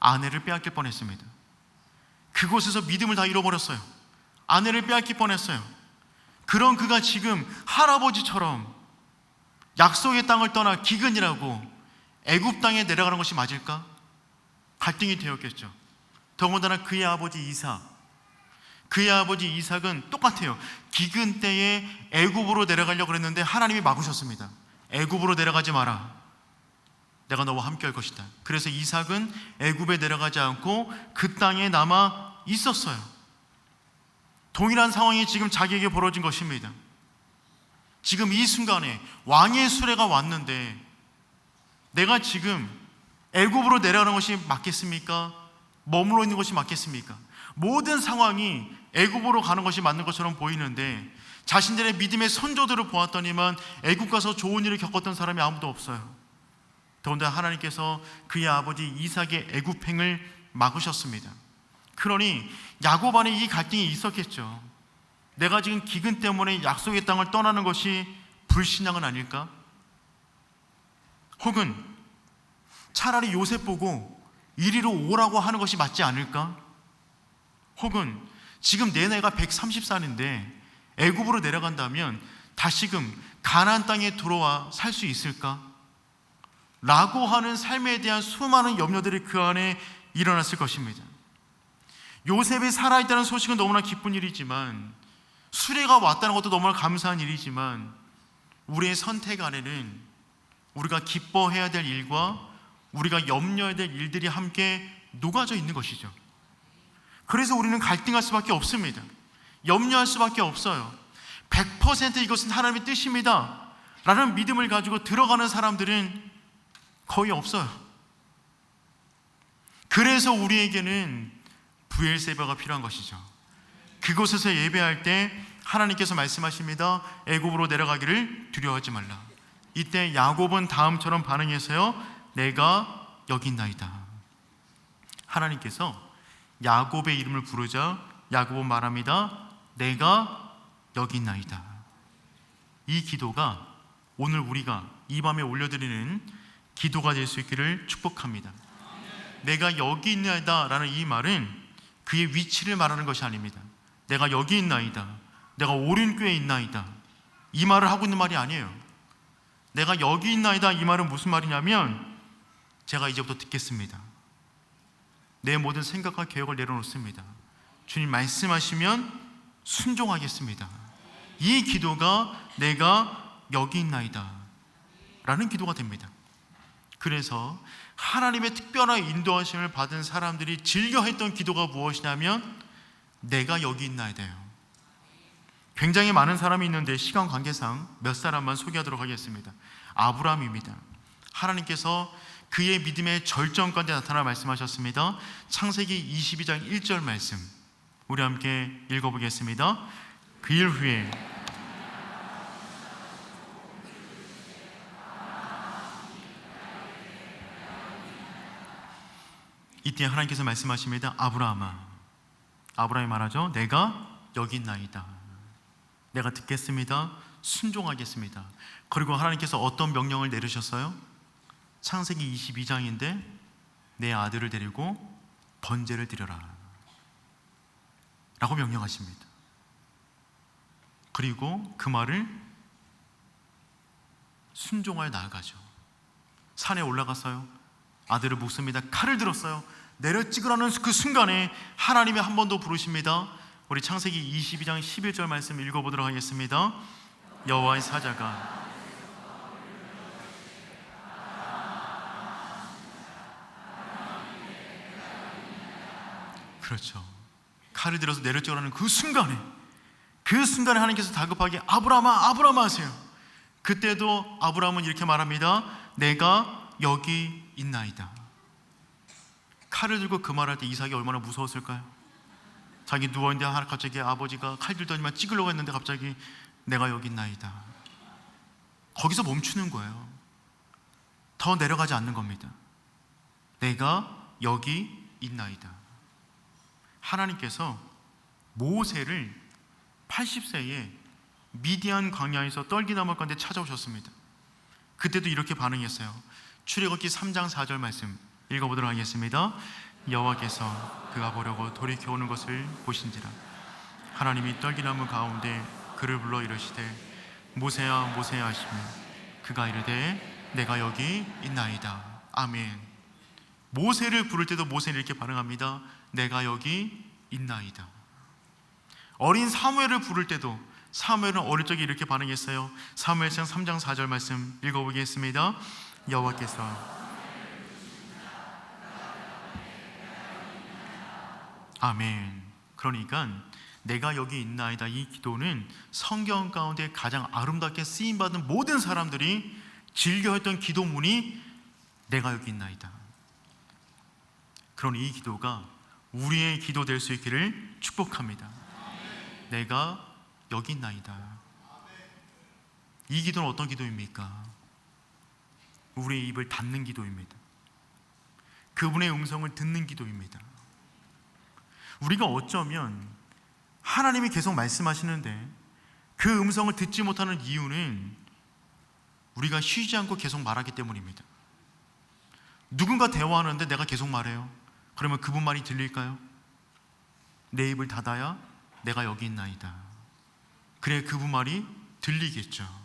아내를 빼앗길 뻔했습니다. 그곳에서 믿음을 다 잃어버렸어요. 아내를 빼앗길 뻔했어요. 그런 그가 지금 할아버지처럼 약속의 땅을 떠나 기근이라고 애굽 땅에 내려가는 것이 맞을까? 갈등이 되었겠죠. 더군다나 그의 아버지 이삭, 그의 아버지 이삭은 똑같아요. 기근 때에 애굽으로 내려가려고 했는데 하나님이 막으셨습니다. 애굽으로 내려가지 마라. 내가 너와 함께 할 것이다. 그래서 이삭은 애굽에 내려가지 않고 그 땅에 남아 있었어요. 동일한 상황이 지금 자기에게 벌어진 것입니다. 지금 이 순간에 왕의 수레가 왔는데 내가 지금 애굽으로 내려가는 것이 맞겠습니까? 머물러 있는 것이 맞겠습니까? 모든 상황이 애굽으로 가는 것이 맞는 것처럼 보이는데 자신들의 믿음의 선조들을 보았더니만 애굽 가서 좋은 일을 겪었던 사람이 아무도 없어요. 더군다나 하나님께서 그의 아버지 이삭의 애굽행을 막으셨습니다. 그러니 야곱 안에 이 갈등이 있었겠죠. 내가 지금 기근 때문에 약속의 땅을 떠나는 것이 불신앙은 아닐까? 혹은 차라리 요셉 보고 이리로 오라고 하는 것이 맞지 않을까? 혹은 지금 내 나이가 130살인데 애굽으로 내려간다면 다시금 가나안 땅에 들어와 살 수 있을까? 라고 하는 삶에 대한 수많은 염려들이 그 안에 일어났을 것입니다. 요셉이 살아있다는 소식은 너무나 기쁜 일이지만, 수레가 왔다는 것도 너무나 감사한 일이지만, 우리의 선택 안에는 우리가 기뻐해야 될 일과 우리가 염려해야 될 일들이 함께 녹아져 있는 것이죠. 그래서 우리는 갈등할 수밖에 없습니다. 염려할 수밖에 없어요. 100% 이것은 하나님의 뜻입니다 라는 믿음을 가지고 들어가는 사람들은 거의 없어요. 그래서 우리에게는 브엘세바가 필요한 것이죠. 그곳에서 예배할 때 하나님께서 말씀하십니다. 애굽으로 내려가기를 두려워하지 말라. 이때 야곱은 다음처럼 반응해서요, 내가 여기 있나이다. 하나님께서 야곱의 이름을 부르자 야곱은 말합니다. 내가 여기 있나이다. 이 기도가 오늘 우리가 이 밤에 올려드리는 기도가 될 수 있기를 축복합니다. 내가 여기 있나이다 라는 이 말은 그의 위치를 말하는 것이 아닙니다. 내가 여기 있나이다, 내가 오륜교에 있나이다, 이 말을 하고 있는 말이 아니에요. 내가 여기 있나이다, 이 말은 무슨 말이냐면, 제가 이제부터 듣겠습니다. 내 모든 생각과 계획을 내려놓습니다. 주님 말씀하시면 순종하겠습니다. 이 기도가 내가 여기 있나이다 라는 기도가 됩니다. 그래서 하나님의 특별한 인도하심을 받은 사람들이 즐겨 했던 기도가 무엇이냐면, 내가 여기 있나이다요. 굉장히 많은 사람이 있는데 시간 관계상 몇 사람만 소개하도록 하겠습니다. 아브라함입니다. 하나님께서 그의 믿음의 절정까지 나타나 말씀하셨습니다. 창세기 22장 1절 말씀 우리 함께 읽어보겠습니다. 그 일 후에 이때 하나님께서 말씀하십니다. 아브라함이 말하죠. 내가 여기 있나이다. 내가 듣겠습니다. 순종하겠습니다. 그리고 하나님께서 어떤 명령을 내리셨어요? 창세기 22장인데 내 아들을 데리고 번제를 드려라 라고 명령하십니다. 그리고 그 말을 순종하여 나아가죠. 산에 올라갔어요. 아들을 묻습니다. 칼을 들었어요. 내려 찍으라는 그 순간에 하나님이 한 번 더 부르십니다. 우리 창세기 22장 11절 말씀 읽어보도록 하겠습니다. 여호와의 사자가 그렇죠. 칼을 들어서 내려 찍으라는 그 순간에 하나님께서 다급하게 아브라함아 하세요. 그때도 아브라함은 이렇게 말합니다. 내가 여기 있나이다. 칼을 들고 그 말할 때 이삭이 얼마나 무서웠을까요? 자기 누워있는데 갑자기 아버지가 칼 들더니만 찍으려고 했는데 갑자기 내가 여기 있나이다. 거기서 멈추는 거예요. 더 내려가지 않는 겁니다. 내가 여기 있나이다. 하나님께서 모세를 80세에 미디안 광야에서 떨기나무 가운데 찾아오셨습니다. 그때도 이렇게 반응했어요. 출애굽기 3장 4절 말씀 읽어보도록 하겠습니다. 여호와께서 그가 보려고 돌이켜 오는 것을 보신지라. 하나님이 떨기나무 가운데 그를 불러 이르시되 모세야 모세야 하시며 그가 이르되 내가 여기 있나이다. 아멘. 모세를 부를 때도 모세는 이렇게 반응합니다. 내가 여기 있나이다. 어린 사무엘을 부를 때도 사무엘은 어릴 적에 이렇게 반응했어요. 사무엘상 3장 4절 말씀 읽어보겠습니다. 여호와께서 아멘. 그러니까 내가 여기 있나이다, 이 기도는 성경 가운데 가장 아름답게 쓰임받은 모든 사람들이 즐겨했던 기도문이 내가 여기 있나이다. 그러니 이 기도가 우리의 기도 될 수 있기를 축복합니다. 내가 여기 있나이다. 이 기도는 어떤 기도입니까? 우리의 입을 닫는 기도입니다. 그분의 음성을 듣는 기도입니다. 우리가 어쩌면 하나님이 계속 말씀하시는데 그 음성을 듣지 못하는 이유는 우리가 쉬지 않고 계속 말하기 때문입니다. 누군가 대화하는데 내가 계속 말해요. 그러면 그분 말이 들릴까요? 내 입을 닫아야 내가 여기 있나이다. 그래 그분 말이 들리겠죠.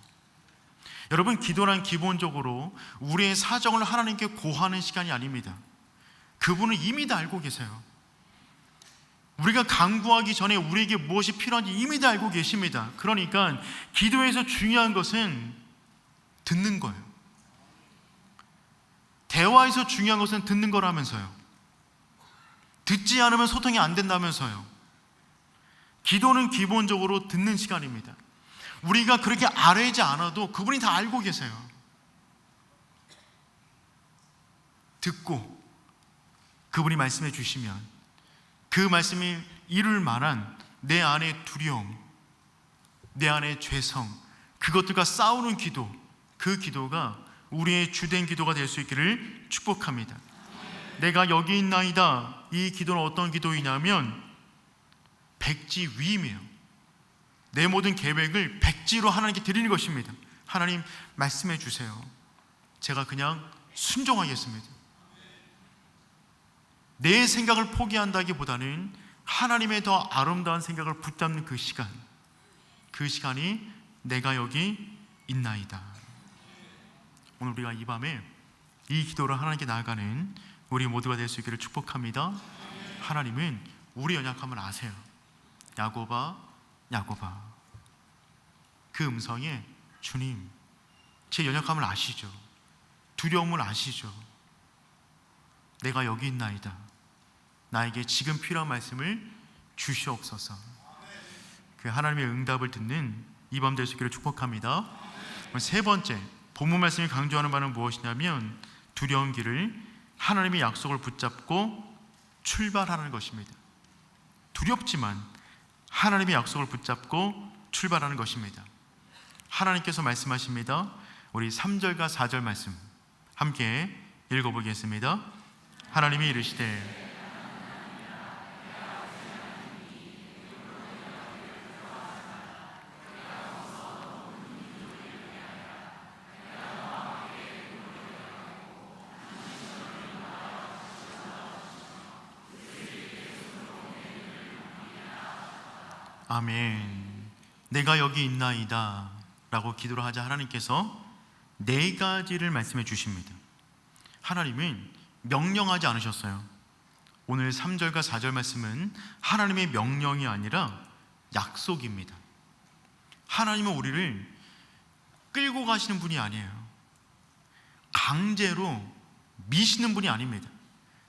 여러분, 기도란 기본적으로 우리의 사정을 하나님께 고하는 시간이 아닙니다. 그분은 이미 다 알고 계세요. 우리가 간구하기 전에 우리에게 무엇이 필요한지 이미 다 알고 계십니다. 그러니까 기도에서 중요한 것은 듣는 거예요. 대화에서 중요한 것은 듣는 거라면서요. 듣지 않으면 소통이 안 된다면서요. 기도는 기본적으로 듣는 시간입니다. 우리가 그렇게 아뢰지 않아도 그분이 다 알고 계세요. 듣고 그분이 말씀해 주시면 그 말씀이 이룰 만한 내 안의 두려움, 내 안의 죄성, 그것들과 싸우는 기도, 그 기도가 우리의 주된 기도가 될 수 있기를 축복합니다. 내가 여기 있나이다, 이 기도는 어떤 기도이냐면 백지위임이에요. 내 모든 계획을 백지로 하나님께 드리는 것입니다. 하나님, 말씀해 주세요. 제가 그냥 순종하겠습니다. 내 생각을 포기한다기보다는 하나님의 더 아름다운 생각을 붙잡는 그 시간, 그 시간이 내가 여기 있나이다. 오늘 우리가 이 밤에 이 기도를 하나님께 나아가는 우리 모두가 될 수 있기를 축복합니다. 하나님은 우리 연약함을 아세요. 야곱아, 야곱아. 그 음성에 주님, 제 연약함을 아시죠. 두려움을 아시죠. 내가 여기 있나이다. 나에게 지금 필요한 말씀을 주시옵소서. 그 하나님의 응답을 듣는 이 밤 될 수 있기를 축복합니다. 세 번째, 본문 말씀이 강조하는 바는 무엇이냐면 두려운 길을 하나님의 약속을 붙잡고 출발하는 것입니다. 두렵지만 하나님의 약속을 붙잡고 출발하는 것입니다. 하나님께서 말씀하십니다. 우리 3절과 4절 말씀 함께 읽어보겠습니다. 하나님이 이르시되 아멘. 내가 여기 있나이다 라고 기도를 하자 하나님께서 네 가지를 말씀해 주십니다. 하나님은 명령하지 않으셨어요. 오늘 3절과 4절 말씀은 하나님의 명령이 아니라 약속입니다. 하나님은 우리를 끌고 가시는 분이 아니에요. 강제로 미시는 분이 아닙니다.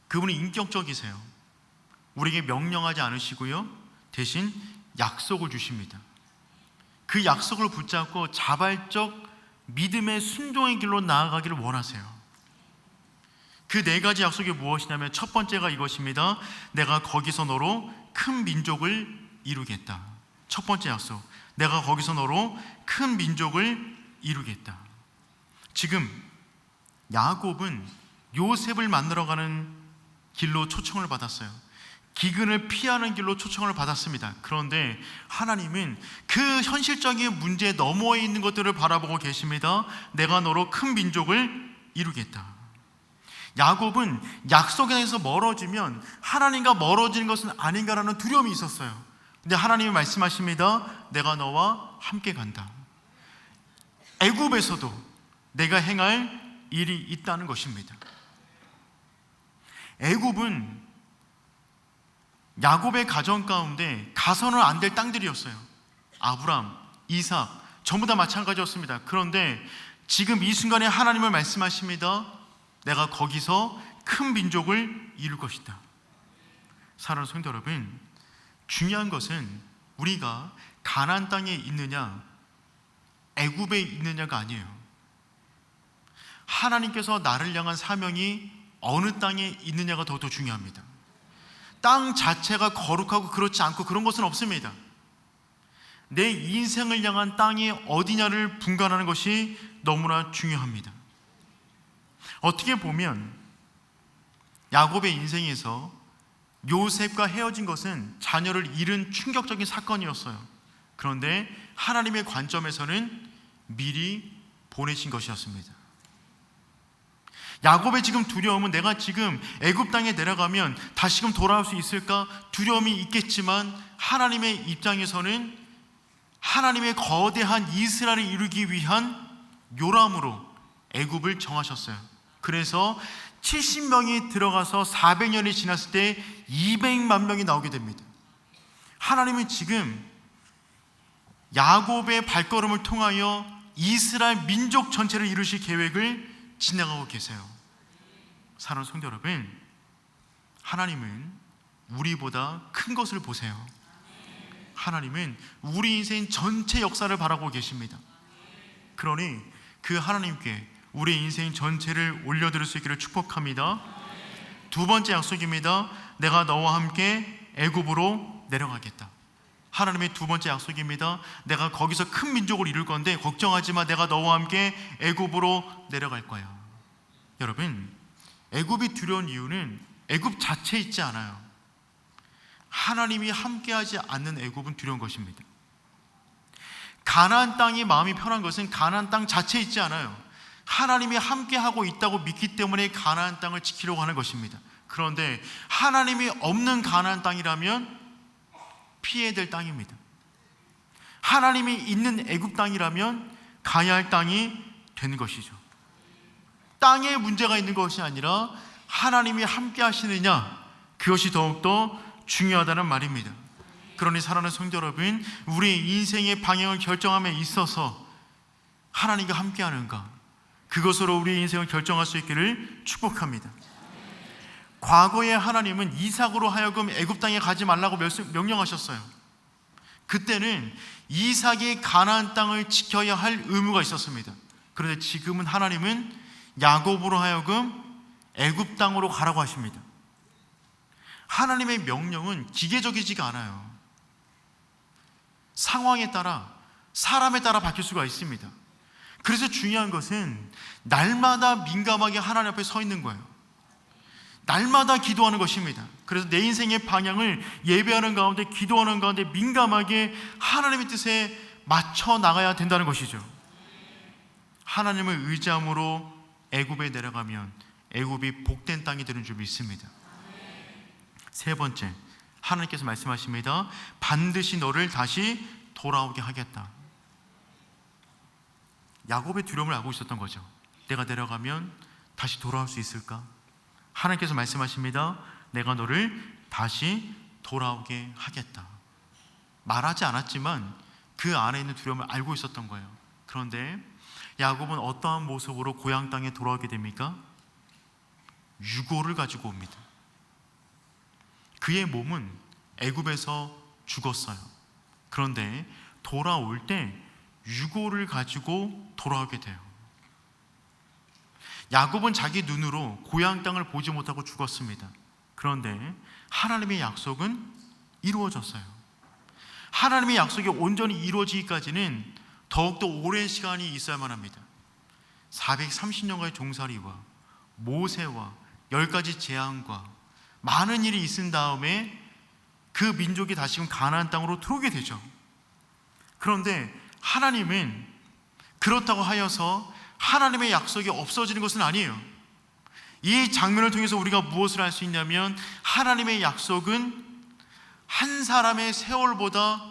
그분이 인격적이세요. 우리에게 명령하지 않으시고요, 대신 약속을 주십니다. 그 약속을 붙잡고 자발적 믿음의 순종의 길로 나아가기를 원하세요. 그 네 가지 약속이 무엇이냐면 첫 번째가 이것입니다. 내가 거기서 너로 큰 민족을 이루겠다. 첫 번째 약속, 내가 거기서 너로 큰 민족을 이루겠다. 지금 야곱은 요셉을 만나러 가는 길로 초청을 받았어요. 기근을 피하는 길로 초청을 받았습니다. 그런데 하나님은 그 현실적인 문제에 넘어 있는 것들을 바라보고 계십니다. 내가 너로 큰 민족을 이루겠다. 야곱은 약속에서 멀어지면 하나님과 멀어지는 것은 아닌가라는 두려움이 있었어요. 근데 하나님이 말씀하십니다. 내가 너와 함께 간다. 애굽에서도 내가 행할 일이 있다는 것입니다. 애굽은 야곱의 가정 가운데 가서는 안 될 땅들이었어요. 아브람, 이삭 전부 다 마찬가지였습니다. 그런데 지금 이 순간에 하나님을 말씀하십니다. 내가 거기서 큰 민족을 이룰 것이다. 사랑하는 성도 여러분, 중요한 것은 우리가 가나안 땅에 있느냐 애굽에 있느냐가 아니에요. 하나님께서 나를 향한 사명이 어느 땅에 있느냐가 더 중요합니다. 땅 자체가 거룩하고 그렇지 않고 그런 것은 없습니다. 내 인생을 향한 땅이 어디냐를 분간하는 것이 너무나 중요합니다. 어떻게 보면 야곱의 인생에서 요셉과 헤어진 것은 자녀를 잃은 충격적인 사건이었어요. 그런데 하나님의 관점에서는 미리 보내신 것이었습니다. 야곱의 지금 두려움은 내가 지금 애굽 땅에 내려가면 다시금 돌아올 수 있을까 두려움이 있겠지만 하나님의 입장에서는 하나님의 거대한 이스라엘을 이루기 위한 요람으로 애굽을 정하셨어요. 그래서 70명이 들어가서 400년이 지났을 때 200만 명이 나오게 됩니다. 하나님은 지금 야곱의 발걸음을 통하여 이스라엘 민족 전체를 이루실 계획을 진행하고 계세요. 사랑하는 성도 여러분, 하나님은 우리보다 큰 것을 보세요. 하나님은 우리 인생 전체 역사를 바라보고 계십니다. 그러니 그 하나님께 우리 인생 전체를 올려드릴 수 있기를 축복합니다. 두 번째 약속입니다. 내가 너와 함께 애굽으로 내려가겠다. 하나님의 두 번째 약속입니다. 내가 거기서 큰 민족을 이룰 건데 걱정하지 마. 내가 너와 함께 애굽으로 내려갈 거야. 여러분, 애굽이 두려운 이유는 애굽 자체에 있지 않아요. 하나님이 함께하지 않는 애굽은 두려운 것입니다. 가나안 땅이 마음이 편한 것은 가나안 땅 자체에 있지 않아요. 하나님이 함께하고 있다고 믿기 때문에 가나안 땅을 지키려고 하는 것입니다. 그런데 하나님이 없는 가나안 땅이라면 피해야 될 땅입니다. 하나님이 있는 애굽 땅이라면 가야 할 땅이 되는 것이죠. 땅에 문제가 있는 것이 아니라 하나님이 함께 하시느냐, 그것이 더욱더 중요하다는 말입니다. 그러니 사랑하는 성도 여러분, 우리의 인생의 방향을 결정함에 있어서 하나님과 함께 하는가, 그것으로 우리의 인생을 결정할 수 있기를 축복합니다. 과거에 하나님은 이삭으로 하여금 애굽 땅에 가지 말라고 명령하셨어요. 그때는 이삭이 가나안 땅을 지켜야 할 의무가 있었습니다. 그런데 지금은 하나님은 야곱으로 하여금 애굽 땅으로 가라고 하십니다. 하나님의 명령은 기계적이지가 않아요. 상황에 따라, 사람에 따라 바뀔 수가 있습니다. 그래서 중요한 것은 날마다 민감하게 하나님 앞에 서 있는 거예요. 날마다 기도하는 것입니다. 그래서 내 인생의 방향을 예배하는 가운데, 기도하는 가운데 민감하게 하나님의 뜻에 맞춰 나가야 된다는 것이죠. 하나님을 의지함으로 애굽에 내려가면 애굽이 복된 땅이 되는 줄 믿습니다. 세 번째, 하나님께서 말씀하십니다. 반드시 너를 다시 돌아오게 하겠다. 야곱의 두려움을 알고 있었던 거죠. 내가 내려가면 다시 돌아올 수 있을까? 하나님께서 말씀하십니다. 내가 너를 다시 돌아오게 하겠다. 말하지 않았지만 그 안에 있는 두려움을 알고 있었던 거예요. 그런데 야곱은 어떠한 모습으로 고향 땅에 돌아오게 됩니까? 유고를 가지고 옵니다. 그의 몸은 애굽에서 죽었어요. 그런데 돌아올 때 유고를 가지고 돌아오게 돼요. 야곱은 자기 눈으로 고향 땅을 보지 못하고 죽었습니다. 그런데 하나님의 약속은 이루어졌어요. 하나님의 약속이 온전히 이루어지기까지는 더욱더 오랜 시간이 있어야만 합니다. 430년간의 종살이와 모세와 10가지 재앙과 많은 일이 있은 다음에 그 민족이 다시금 가나안 땅으로 들어오게 되죠. 그런데 하나님은 그렇다고 하여서 하나님의 약속이 없어지는 것은 아니에요. 이 장면을 통해서 우리가 무엇을 알 수 있냐면 하나님의 약속은 한 사람의 세월보다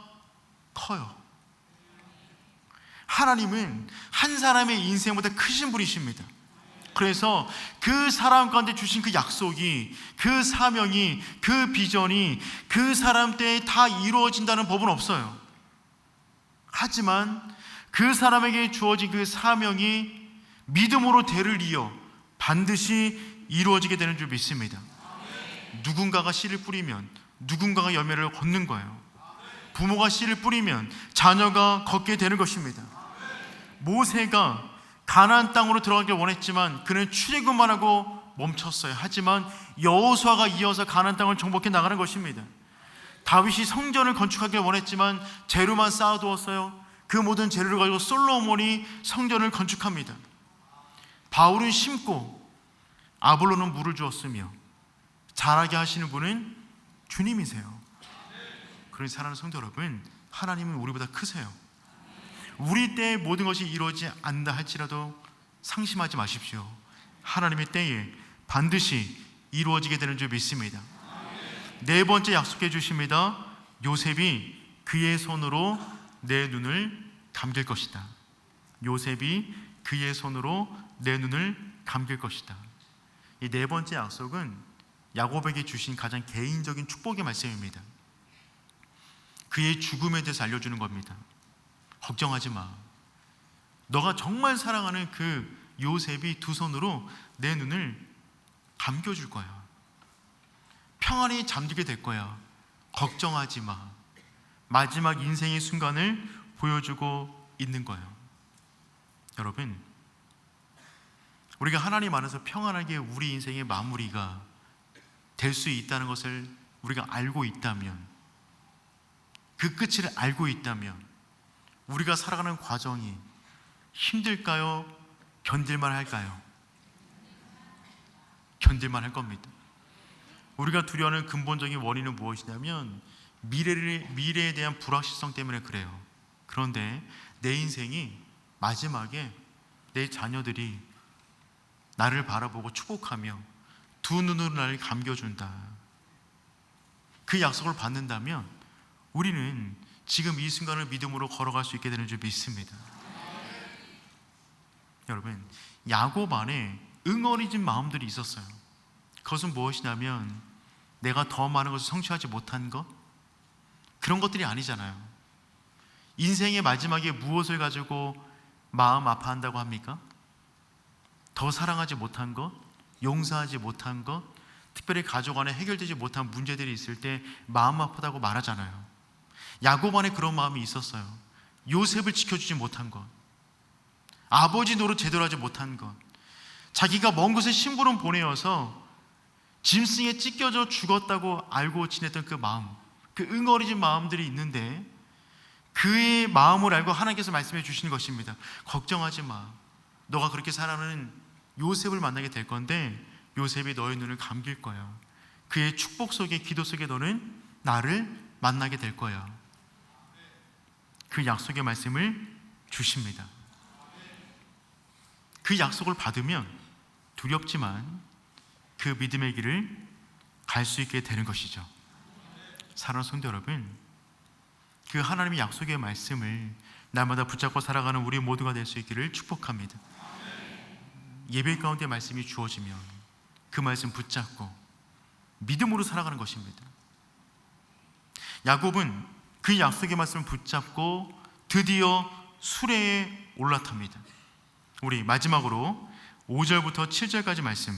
커요. 하나님은 한 사람의 인생보다 크신 분이십니다. 그래서 그 사람 가운데 주신 그 약속이, 그 사명이, 그 비전이 그 사람 때에 다 이루어진다는 법은 없어요. 하지만 그 사람에게 주어진 그 사명이 믿음으로 대를 이어 반드시 이루어지게 되는 줄 믿습니다. 누군가가 씨를 뿌리면 누군가가 열매를 걷는 거예요. 부모가 씨를 뿌리면 자녀가 걷게 되는 것입니다. 모세가 가나안 땅으로 들어가길 원했지만 그는 출애굽만 하고 멈췄어요. 하지만 여호수아가 이어서 가나안 땅을 정복해 나가는 것입니다. 다윗이 성전을 건축하길 원했지만 재료만 쌓아두었어요. 그 모든 재료를 가지고 솔로몬이 성전을 건축합니다. 바울은 심고 아볼로는 물을 주었으며 자라게 하시는 분은 주님이세요. 그러니 사랑하는 성도 여러분, 하나님은 우리보다 크세요. 우리 때에 모든 것이 이루어지지 않는다 할지라도 상심하지 마십시오. 하나님의 때에 반드시 이루어지게 되는 줄 믿습니다. 네 번째 약속해 주십니다. 요셉이 그의 손으로 내 눈을 감길 것이다. 요셉이 그의 손으로 내 눈을 감길 것이다. 이 네 번째 약속은 야곱에게 주신 가장 개인적인 축복의 말씀입니다. 그의 죽음에 대해서 알려주는 겁니다. 걱정하지 마. 너가 정말 사랑하는 그 요셉이 두 손으로 내 눈을 감겨줄 거야. 평안히 잠들게 될 거야. 걱정하지 마. 마지막 인생의 순간을 보여주고 있는 거예요. 여러분, 우리가 하나님 안에서 평안하게 우리 인생의 마무리가 될 수 있다는 것을 우리가 알고 있다면, 그 끝을 알고 있다면 우리가 살아가는 과정이 힘들까요? 견딜만 할까요? 견딜만 할 겁니다. 우리가 두려워하는 근본적인 원인은 무엇이냐면 미래에 대한 불확실성 때문에 그래요. 그런데 내 인생이 마지막에 내 자녀들이 나를 바라보고 축복하며 두 눈으로 나를 감겨준다. 그 약속을 받는다면 우리는 지금 이 순간을 믿음으로 걸어갈 수 있게 되는 줄 믿습니다. 여러분, 야곱 안에 응어리진 마음들이 있었어요. 그것은 무엇이냐면 내가 더 많은 것을 성취하지 못한 것, 그런 것들이 아니잖아요. 인생의 마지막에 무엇을 가지고 마음 아파한다고 합니까? 더 사랑하지 못한 것, 용서하지 못한 것, 특별히 가족 안에 해결되지 못한 문제들이 있을 때 마음 아프다고 말하잖아요. 야곱 안에 그런 마음이 있었어요. 요셉을 지켜주지 못한 것, 아버지 노릇 제대로 하지 못한 것, 자기가 먼 곳에 심부름 보내어서 짐승에 찢겨져 죽었다고 알고 지냈던 그 마음, 그 응어리진 마음들이 있는데 그의 마음을 알고 하나님께서 말씀해 주시는 것입니다. 걱정하지 마. 너가 그렇게 살아가는 요셉을 만나게 될 건데 요셉이 너의 눈을 감길 거야. 그의 축복 속에, 기도 속에 너는 나를 만나게 될 거야. 그 약속의 말씀을 주십니다. 그 약속을 받으면 두렵지만 그 믿음의 길을 갈 수 있게 되는 것이죠. 사랑하는 성도 여러분, 그 하나님의 약속의 말씀을 날마다 붙잡고 살아가는 우리 모두가 될 수 있기를 축복합니다. 예배 가운데 말씀이 주어지면 그 말씀 붙잡고 믿음으로 살아가는 것입니다. 야곱은 그 약속의 말씀을 붙잡고 드디어 수레에 올라탑니다. 우리 마지막으로 5절부터 7절까지 말씀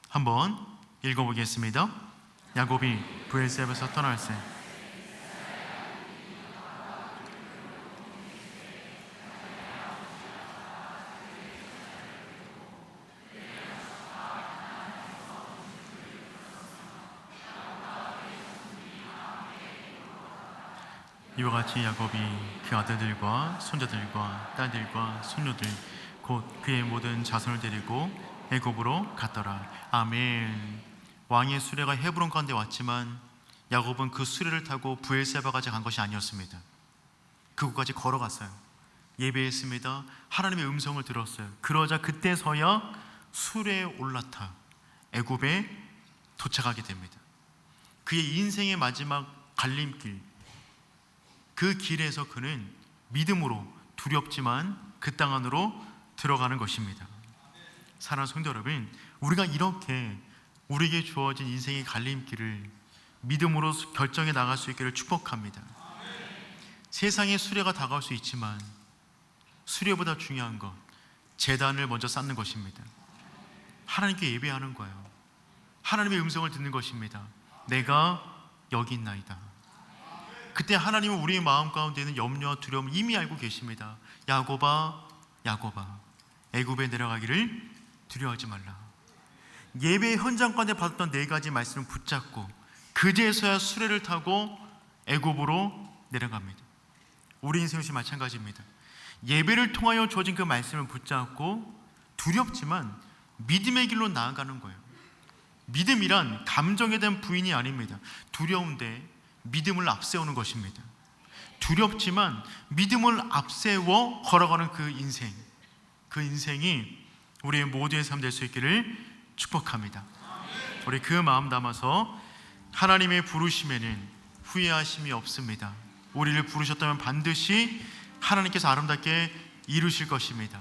한번 읽어보겠습니다. 야곱이 브엘세바에서 떠날세 이와 같이 야곱이 그 아들들과 손자들과 딸들과 손녀들 곧 그의 모든 자손을 데리고 애굽으로 갔더라. 아멘. 왕의 수레가 헤브론 가운데 왔지만 야곱은 그 수레를 타고 브엘세바까지 간 것이 아니었습니다. 그곳까지 걸어갔어요. 예배했습니다. 하나님의 음성을 들었어요. 그러자 그때서야 수레에 올라타 애굽에 도착하게 됩니다. 그의 인생의 마지막 갈림길, 그 길에서 그는 믿음으로 두렵지만 그 땅 안으로 들어가는 것입니다. 사랑하는 성도 여러분, 우리가 이렇게 우리에게 주어진 인생의 갈림길을 믿음으로 결정해 나갈 수 있기를 축복합니다. 세상에 수레가 다가올 수 있지만 수레보다 중요한 것, 제단을 먼저 쌓는 것입니다. 하나님께 예배하는 거예요. 하나님의 음성을 듣는 것입니다. 내가 여기 있나이다. 그때 하나님은 우리의 마음 가운데 있는 염려와 두려움을 이미 알고 계십니다. 야곱아, 야곱아, 애굽에 내려가기를 두려워하지 말라. 예배 현장 가운데 받았던 네 가지 말씀을 붙잡고 그제서야 수레를 타고 애굽으로 내려갑니다. 우리 인생 역시 마찬가지입니다. 예배를 통하여 주어진 그 말씀을 붙잡고 두렵지만 믿음의 길로 나아가는 거예요. 믿음이란 감정에 대한 부인이 아닙니다. 두려운데 믿음을 앞세우는 것입니다. 두렵지만 믿음을 앞세워 걸어가는 그 인생, 그 인생이 우리의 모두의 삶 될 수 있기를 축복합니다. 우리 그 마음 담아서 하나님의 부르심에는 후회하심이 없습니다. 우리를 부르셨다면 반드시 하나님께서 아름답게 이루실 것입니다.